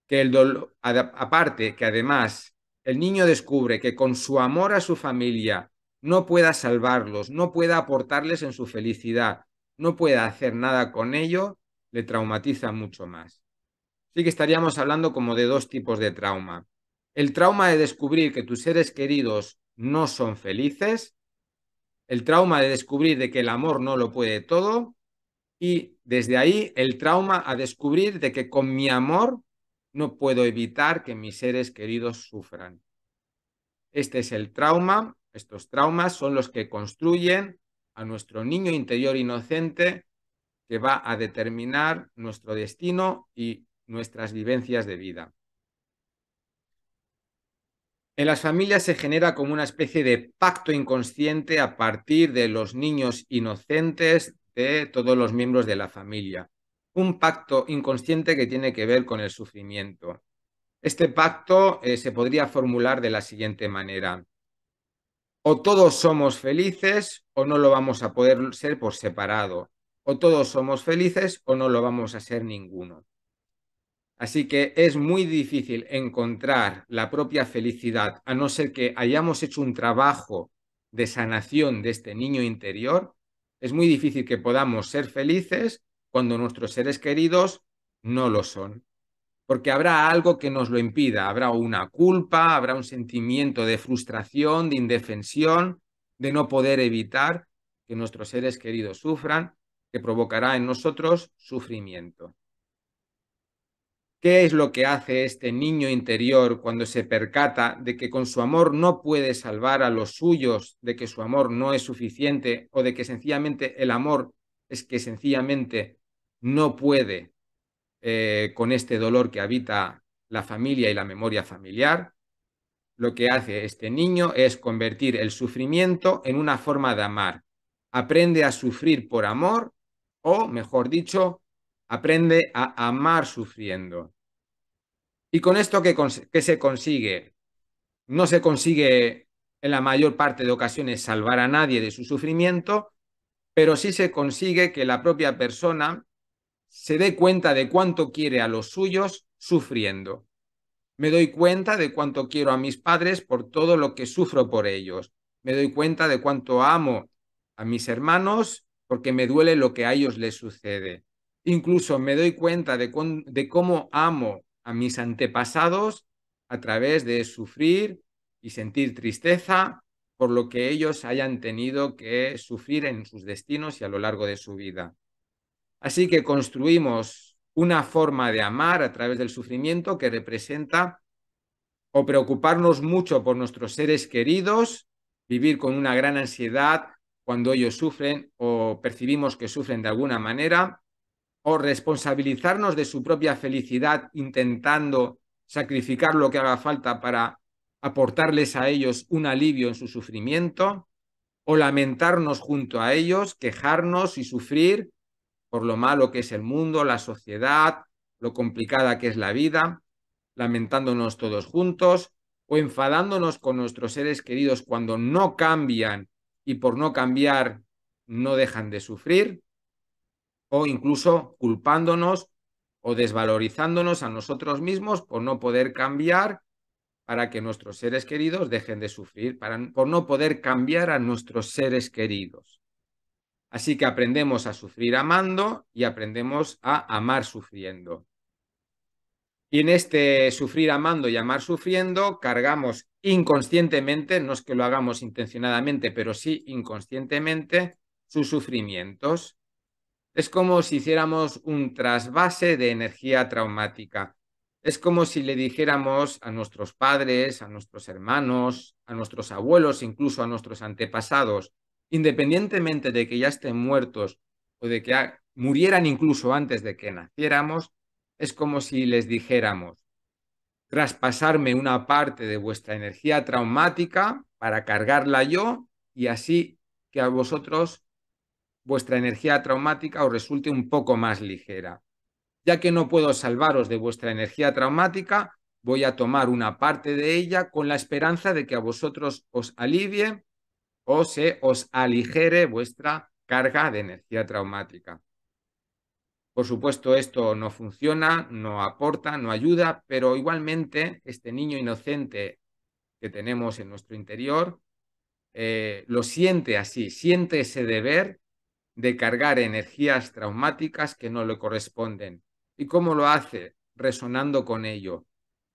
Que el dolor, aparte que además el niño descubre que con su amor a su familia no pueda salvarlos, no pueda aportarles en su felicidad, no pueda hacer nada con ello, le traumatiza mucho más. Sí que estaríamos hablando como de dos tipos de trauma. El trauma de descubrir que tus seres queridos no son felices, el trauma de descubrir de que el amor no lo puede todo, y desde ahí el trauma a descubrir de que con mi amor no puedo evitar que mis seres queridos sufran. Este es el trauma. Estos traumas son los que construyen a nuestro niño interior inocente, que va a determinar nuestro destino y nuestras vivencias de vida. En las familias se genera como una especie de pacto inconsciente a partir de los niños inocentes de todos los miembros de la familia. Un pacto inconsciente que tiene que ver con el sufrimiento. Este pacto se podría formular de la siguiente manera. O todos somos felices o no lo vamos a poder ser por separado. O todos somos felices o no lo vamos a ser ninguno. Así que es muy difícil encontrar la propia felicidad, a no ser que hayamos hecho un trabajo de sanación de este niño interior. Es muy difícil que podamos ser felices cuando nuestros seres queridos no lo son, porque habrá algo que nos lo impida, habrá una culpa, habrá un sentimiento de frustración, de indefensión, de no poder evitar que nuestros seres queridos sufran, que provocará en nosotros sufrimiento. ¿Qué es lo que hace este niño interior cuando se percata de que con su amor no puede salvar a los suyos, de que su amor no es suficiente o de que sencillamente el amor es que sencillamente no puede con este dolor que habita la familia y la memoria familiar? Lo que hace este niño es convertir el sufrimiento en una forma de amar. Aprende a sufrir por amor o, mejor dicho, aprende a amar sufriendo. ¿Y con esto qué se consigue? No se consigue en la mayor parte de ocasiones salvar a nadie de su sufrimiento, pero sí se consigue que la propia persona se dé cuenta de cuánto quiere a los suyos sufriendo. Me doy cuenta de cuánto quiero a mis padres por todo lo que sufro por ellos. Me doy cuenta de cuánto amo a mis hermanos porque me duele lo que a ellos les sucede. Incluso me doy cuenta de cómo amo a mis antepasados a través de sufrir y sentir tristeza por lo que ellos hayan tenido que sufrir en sus destinos y a lo largo de su vida. Así que construimos una forma de amar a través del sufrimiento que representa o preocuparnos mucho por nuestros seres queridos, vivir con una gran ansiedad cuando ellos sufren o percibimos que sufren de alguna manera, o responsabilizarnos de su propia felicidad intentando sacrificar lo que haga falta para aportarles a ellos un alivio en su sufrimiento, o lamentarnos junto a ellos, quejarnos y sufrir por lo malo que es el mundo, la sociedad, lo complicada que es la vida, lamentándonos todos juntos o enfadándonos con nuestros seres queridos cuando no cambian y por no cambiar no dejan de sufrir, o incluso culpándonos o desvalorizándonos a nosotros mismos por no poder cambiar para que nuestros seres queridos dejen de sufrir, por no poder cambiar a nuestros seres queridos. Así que aprendemos a sufrir amando y aprendemos a amar sufriendo. Y en este sufrir amando y amar sufriendo, cargamos inconscientemente, no es que lo hagamos intencionadamente, pero sí inconscientemente, sus sufrimientos. Es como si hiciéramos un trasvase de energía traumática. Es como si le dijéramos a nuestros padres, a nuestros hermanos, a nuestros abuelos, incluso a nuestros antepasados, independientemente de que ya estén muertos o de que murieran incluso antes de que naciéramos, es como si les dijéramos, traspasarme una parte de vuestra energía traumática para cargarla yo y así que a vosotros vuestra energía traumática os resulte un poco más ligera. Ya que no puedo salvaros de vuestra energía traumática, voy a tomar una parte de ella con la esperanza de que a vosotros os alivie o se os aligere vuestra carga de energía traumática. Por supuesto, esto no funciona, no aporta, no ayuda, pero igualmente este niño inocente que tenemos en nuestro interior lo siente así, siente ese deber de cargar energías traumáticas que no le corresponden. ¿Y cómo lo hace? Resonando con ello,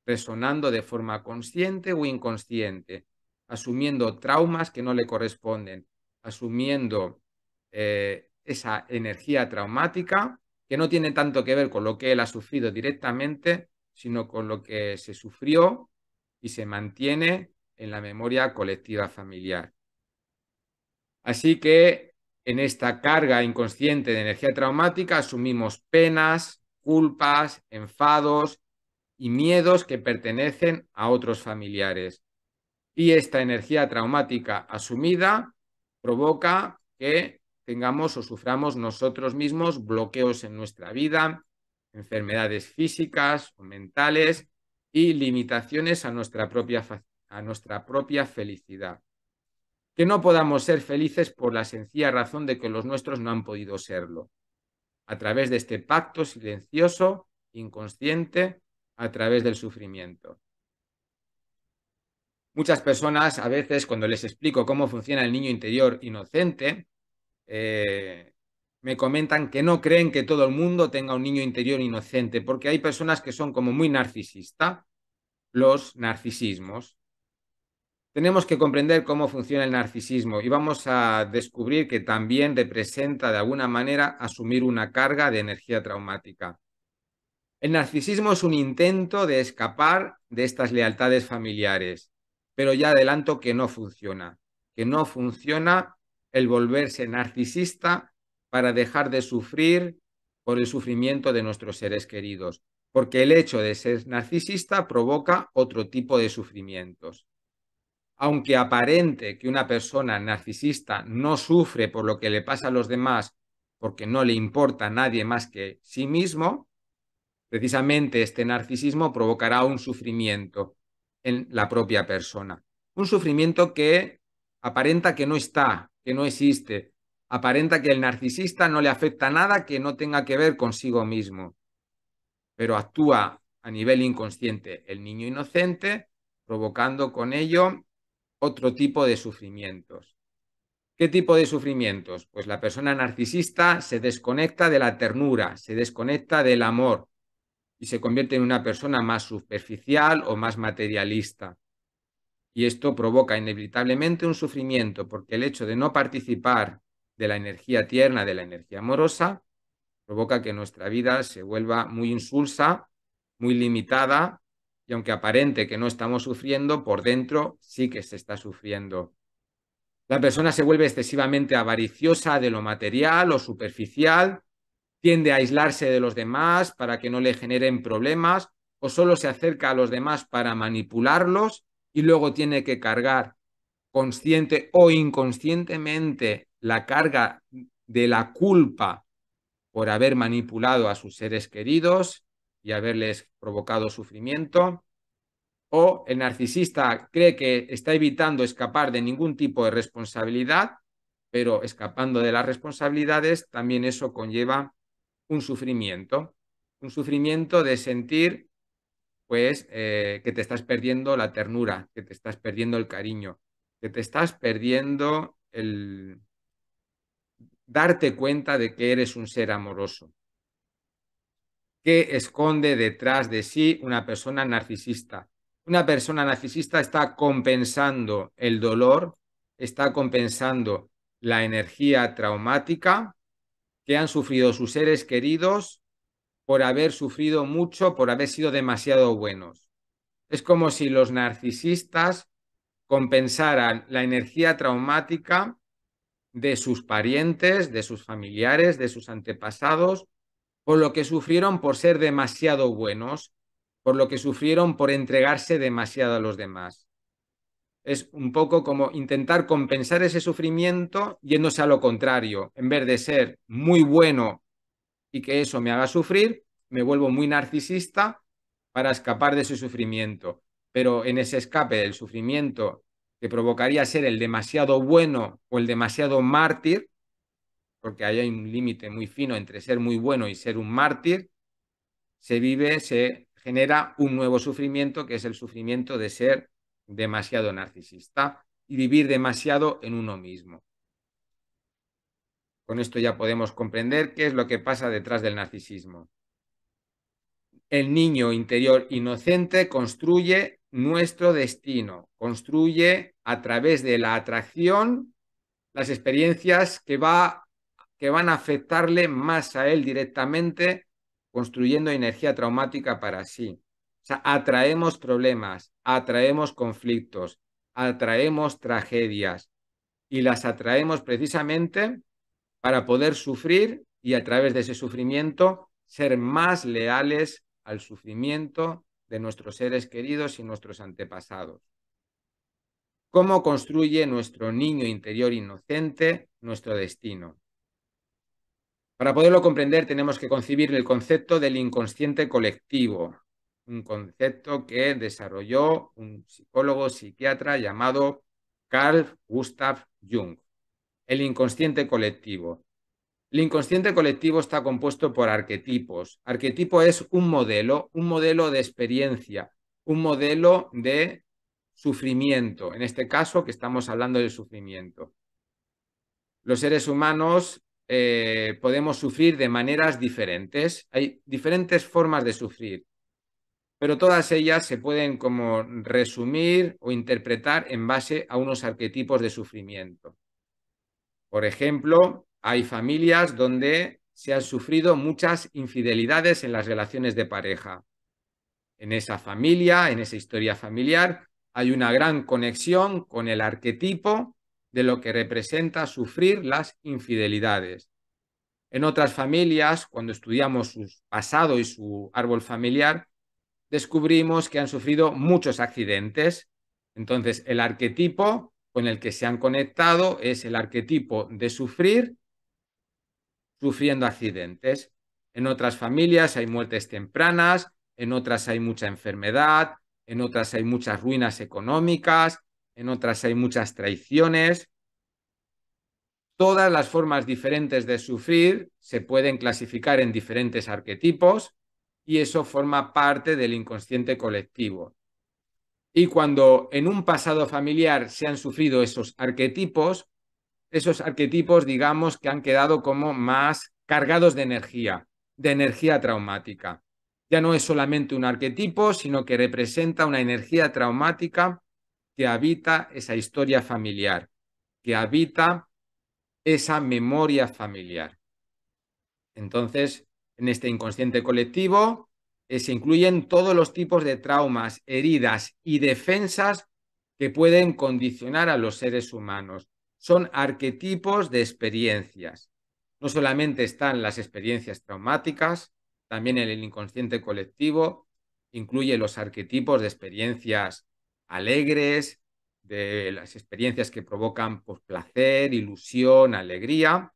resonando de forma consciente o inconsciente, asumiendo traumas que no le corresponden, asumiendo esa energía traumática que no tiene tanto que ver con lo que él ha sufrido directamente, sino con lo que se sufrió y se mantiene en la memoria colectiva familiar. Así que en esta carga inconsciente de energía traumática asumimos penas, culpas, enfados y miedos que pertenecen a otros familiares. Y esta energía traumática asumida provoca que tengamos o suframos nosotros mismos bloqueos en nuestra vida, enfermedades físicas o mentales y limitaciones a nuestra propia felicidad. Que no podamos ser felices por la sencilla razón de que los nuestros no han podido serlo. A través de este pacto silencioso, inconsciente, a través del sufrimiento. Muchas personas, a veces, cuando les explico cómo funciona el niño interior inocente, me comentan que no creen que todo el mundo tenga un niño interior inocente, porque hay personas que son como muy narcisistas, los narcisismos. Tenemos que comprender cómo funciona el narcisismo y vamos a descubrir que también representa de alguna manera asumir una carga de energía traumática. El narcisismo es un intento de escapar de estas lealtades familiares, pero ya adelanto que no funciona el volverse narcisista para dejar de sufrir por el sufrimiento de nuestros seres queridos, porque el hecho de ser narcisista provoca otro tipo de sufrimientos. Aunque aparente que una persona narcisista no sufre por lo que le pasa a los demás porque no le importa a nadie más que sí mismo, precisamente este narcisismo provocará un sufrimiento en la propia persona. Un sufrimiento que aparenta que no está, que no existe. Aparenta que el narcisista no le afecta nada que no tenga que ver consigo mismo, pero actúa a nivel inconsciente el niño inocente, provocando con ello otro tipo de sufrimientos. ¿Qué tipo de sufrimientos? Pues la persona narcisista se desconecta de la ternura, se desconecta del amor y se convierte en una persona más superficial o más materialista. Y esto provoca inevitablemente un sufrimiento, porque el hecho de no participar de la energía tierna, de la energía amorosa, provoca que nuestra vida se vuelva muy insulsa, muy limitada, y aunque aparente que no estamos sufriendo, por dentro sí que se está sufriendo. La persona se vuelve excesivamente avariciosa de lo material o superficial, tiende a aislarse de los demás para que no le generen problemas o solo se acerca a los demás para manipularlos y luego tiene que cargar consciente o inconscientemente la carga de la culpa por haber manipulado a sus seres queridos y haberles provocado sufrimiento. O el narcisista cree que está evitando escapar de ningún tipo de responsabilidad, pero escapando de las responsabilidades también eso conlleva un sufrimiento de sentir pues que te estás perdiendo la ternura, que te estás perdiendo el cariño, que te estás perdiendo el darte cuenta de que eres un ser amoroso. ¿Qué esconde detrás de sí una persona narcisista? Una persona narcisista está compensando el dolor, está compensando la energía traumática que han sufrido sus seres queridos por haber sufrido mucho, por haber sido demasiado buenos. Es como si los narcisistas compensaran la energía traumática de sus parientes, de sus familiares, de sus antepasados, por lo que sufrieron por ser demasiado buenos, por lo que sufrieron por entregarse demasiado a los demás. Es un poco como intentar compensar ese sufrimiento yéndose a lo contrario. En vez de ser muy bueno y que eso me haga sufrir, me vuelvo muy narcisista para escapar de ese sufrimiento. Pero en ese escape del sufrimiento que provocaría ser el demasiado bueno o el demasiado mártir, porque ahí hay un límite muy fino entre ser muy bueno y ser un mártir, se genera un nuevo sufrimiento que es el sufrimiento de ser demasiado narcisista y vivir demasiado en uno mismo. Con esto ya podemos comprender qué es lo que pasa detrás del narcisismo. El niño interior inocente construye nuestro destino, construye a través de la atracción las experiencias que van a afectarle más a él directamente, construyendo energía traumática para sí. O sea, atraemos problemas, atraemos conflictos, atraemos tragedias y las atraemos precisamente para poder sufrir y a través de ese sufrimiento ser más leales al sufrimiento de nuestros seres queridos y nuestros antepasados. ¿Cómo construye nuestro niño interior inocente nuestro destino? Para poderlo comprender tenemos que concebir el concepto del inconsciente colectivo. un concepto que desarrolló un psicólogo psiquiatra llamado Carl Gustav Jung, el inconsciente colectivo. El inconsciente colectivo está compuesto por arquetipos. Arquetipo es un modelo de experiencia, un modelo de sufrimiento. En este caso, que estamos hablando del sufrimiento. Los seres humanos podemos sufrir de maneras diferentes. Hay diferentes formas de sufrir, pero todas ellas se pueden como resumir o interpretar en base a unos arquetipos de sufrimiento. Por ejemplo, hay familias donde se han sufrido muchas infidelidades en las relaciones de pareja. En esa familia, en esa historia familiar, hay una gran conexión con el arquetipo de lo que representa sufrir las infidelidades. En otras familias, cuando estudiamos su pasado y su árbol familiar, descubrimos que han sufrido muchos accidentes. Entonces, el arquetipo con el que se han conectado es el arquetipo de sufrir sufriendo accidentes. En otras familias hay muertes tempranas, en otras hay mucha enfermedad, en otras hay muchas ruinas económicas, en otras hay muchas traiciones. Todas las formas diferentes de sufrir se pueden clasificar en diferentes arquetipos y eso forma parte del inconsciente colectivo. Y cuando en un pasado familiar se han sufrido esos arquetipos, digamos que han quedado como más cargados de energía traumática. Ya no es solamente un arquetipo, sino que representa una energía traumática que habita esa historia familiar, que habita esa memoria familiar. Entonces, en este inconsciente colectivo se incluyen todos los tipos de traumas, heridas y defensas que pueden condicionar a los seres humanos. Son arquetipos de experiencias. No solamente están las experiencias traumáticas, también en el inconsciente colectivo incluye los arquetipos de experiencias alegres, de las experiencias que provocan pues, placer, ilusión, alegría.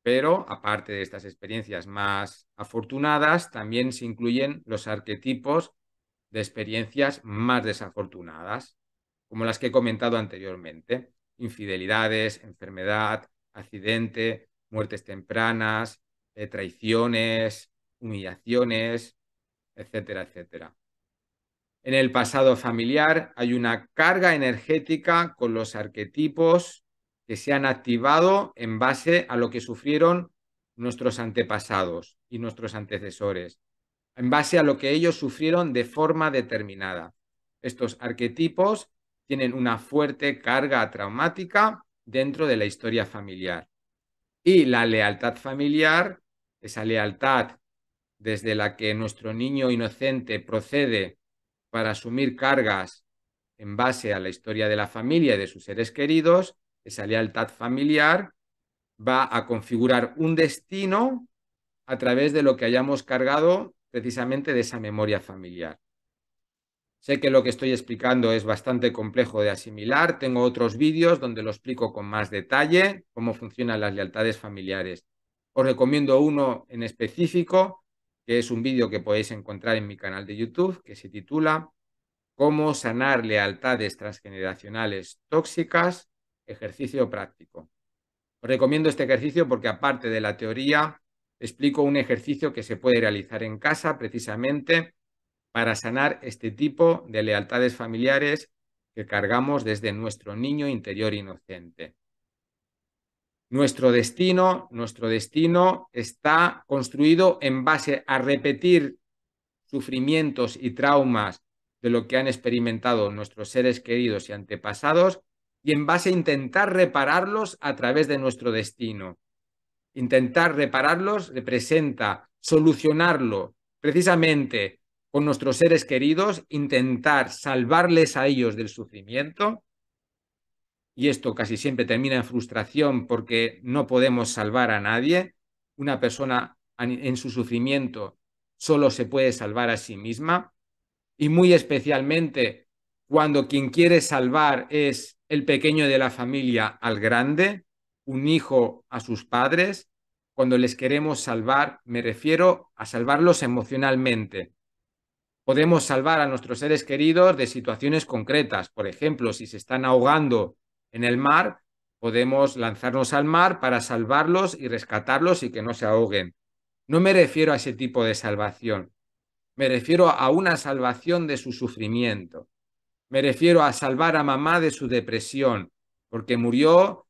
Pero aparte de estas experiencias más afortunadas, también se incluyen los arquetipos de experiencias más desafortunadas, como las que he comentado anteriormente: infidelidades, enfermedad, accidente, muertes tempranas, traiciones, humillaciones, etcétera, etcétera. En el pasado familiar hay una carga energética con los arquetipos que se han activado en base a lo que sufrieron nuestros antepasados y nuestros antecesores, en base a lo que ellos sufrieron de forma determinada. Estos arquetipos tienen una fuerte carga traumática dentro de la historia familiar. Y la lealtad familiar, esa lealtad desde la que nuestro niño inocente procede para asumir cargas en base a la historia de la familia y de sus seres queridos, esa lealtad familiar va a configurar un destino a través de lo que hayamos cargado precisamente de esa memoria familiar. Sé que lo que estoy explicando es bastante complejo de asimilar. Tengo otros vídeos donde lo explico con más detalle, cómo funcionan las lealtades familiares. Os recomiendo uno en específico, que es un vídeo que podéis encontrar en mi canal de YouTube, que se titula Cómo sanar lealtades transgeneracionales tóxicas, ejercicio práctico. Os recomiendo este ejercicio porque, aparte de la teoría, explico un ejercicio que se puede realizar en casa precisamente para sanar este tipo de lealtades familiares que cargamos desde nuestro niño interior inocente. Nuestro destino está construido en base a repetir sufrimientos y traumas de lo que han experimentado nuestros seres queridos y antepasados y en base a intentar repararlos a través de nuestro destino. Intentar repararlos representa solucionarlo precisamente con nuestros seres queridos, intentar salvarles a ellos del sufrimiento, y esto casi siempre termina en frustración porque no podemos salvar a nadie. Una persona en su sufrimiento solo se puede salvar a sí misma, y muy especialmente cuando quien quiere salvar es el pequeño de la familia al grande, un hijo a sus padres. Cuando les queremos salvar, me refiero a salvarlos emocionalmente, Podemos salvar a nuestros seres queridos de situaciones concretas. Por ejemplo, si se están ahogando en el mar, podemos lanzarnos al mar para salvarlos y rescatarlos y que no se ahoguen. No me refiero a ese tipo de salvación. Me refiero a una salvación de su sufrimiento. Me refiero a salvar a mamá de su depresión, porque murió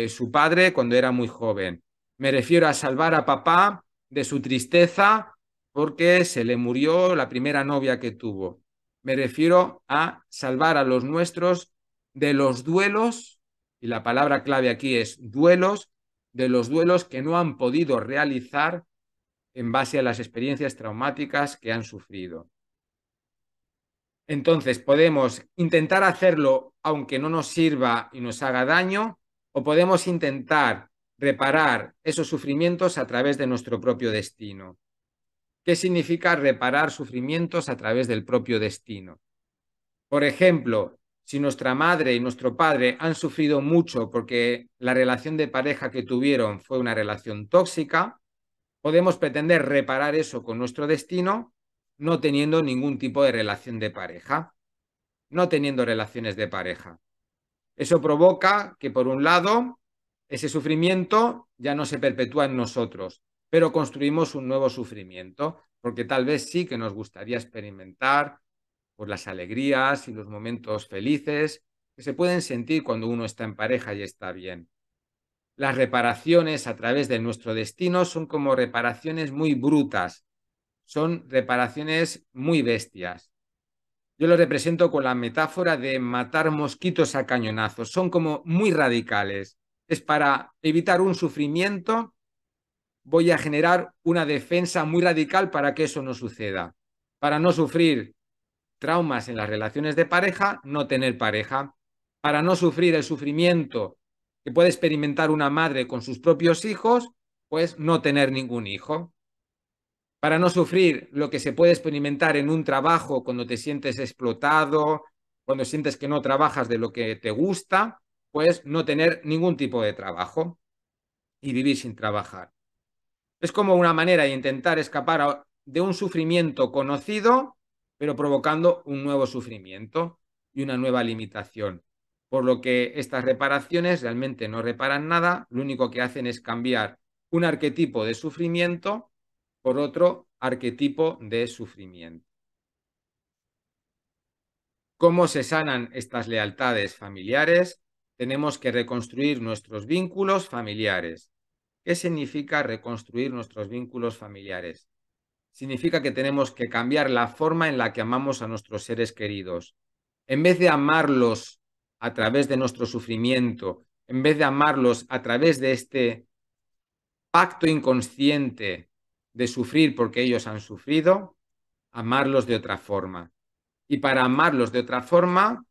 su padre cuando era muy joven. Me refiero a salvar a papá de su tristeza porque se le murió la primera novia que tuvo. Me refiero a salvar a los nuestros de los duelos, y la palabra clave aquí es duelos, de los duelos que no han podido realizar en base a las experiencias traumáticas que han sufrido. Entonces, podemos intentar hacerlo aunque no nos sirva y nos haga daño, o podemos intentar reparar esos sufrimientos a través de nuestro propio destino. ¿Qué significa reparar sufrimientos a través del propio destino? Por ejemplo, si nuestra madre y nuestro padre han sufrido mucho porque la relación de pareja que tuvieron fue una relación tóxica, podemos pretender reparar eso con nuestro destino no teniendo ningún tipo de relación de pareja, no teniendo relaciones de pareja. Eso provoca que, por un lado, ese sufrimiento ya no se perpetúa en nosotros, pero construimos un nuevo sufrimiento, porque tal vez sí que nos gustaría experimentar por las alegrías y los momentos felices que se pueden sentir cuando uno está en pareja y está bien. Las reparaciones a través de nuestro destino son como reparaciones muy brutas, son reparaciones muy bestias. Yo lo represento con la metáfora de matar mosquitos a cañonazos. Son como muy radicales. Es para evitar un sufrimiento, voy a generar una defensa muy radical para que eso no suceda. Para no sufrir traumas en las relaciones de pareja, no tener pareja. Para no sufrir el sufrimiento que puede experimentar una madre con sus propios hijos, pues no tener ningún hijo. Para no sufrir lo que se puede experimentar en un trabajo cuando te sientes explotado, cuando sientes que no trabajas de lo que te gusta, pues no tener ningún tipo de trabajo y vivir sin trabajar. Es como una manera de intentar escapar de un sufrimiento conocido, pero provocando un nuevo sufrimiento y una nueva limitación. Por lo que estas reparaciones realmente no reparan nada, lo único que hacen es cambiar un arquetipo de sufrimiento por otro arquetipo de sufrimiento. ¿Cómo se sanan estas lealtades familiares? Tenemos que reconstruir nuestros vínculos familiares. ¿Qué significa reconstruir nuestros vínculos familiares? Significa que tenemos que cambiar la forma en la que amamos a nuestros seres queridos. En vez de amarlos a través de nuestro sufrimiento, en vez de amarlos a través de este pacto inconsciente de sufrir porque ellos han sufrido, amarlos de otra forma. Y para amarlos de otra forma,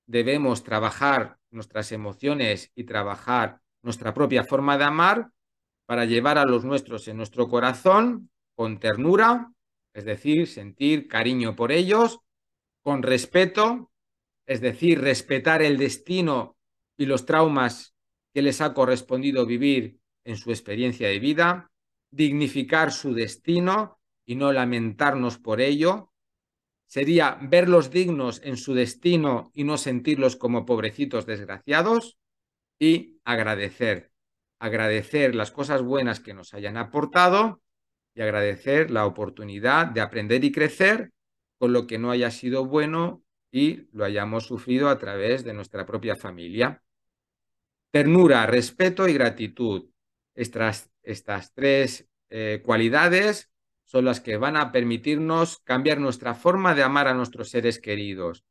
debemos trabajar nuestras emociones y trabajar nuestra propia forma de amar para llevar a los nuestros en nuestro corazón con ternura, es decir, sentir cariño por ellos, con respeto, es decir, respetar el destino y los traumas que les ha correspondido vivir en su experiencia de vida, dignificar su destino y no lamentarnos por ello. Sería verlos dignos en su destino y no sentirlos como pobrecitos desgraciados y agradecer. Agradecer las cosas buenas que nos hayan aportado y agradecer la oportunidad de aprender y crecer con lo que no haya sido bueno y lo hayamos sufrido a través de nuestra propia familia. Ternura, respeto y gratitud. Estas tres cualidades son las que van a permitirnos cambiar nuestra forma de amar a nuestros seres queridos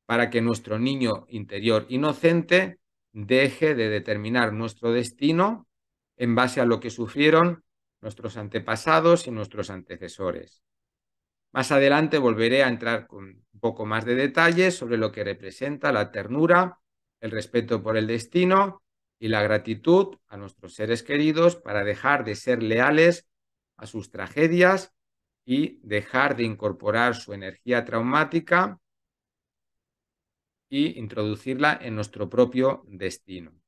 para que nuestro niño interior inocente deje de determinar nuestro destino en base a lo que sufrieron nuestros antepasados y nuestros antecesores. Más adelante volveré a entrar con un poco más de detalles sobre lo que representa la ternura, el respeto por el destino y la gratitud a nuestros seres queridos para dejar de ser leales a sus tragedias y dejar de incorporar su energía traumática y introducirla en nuestro propio destino.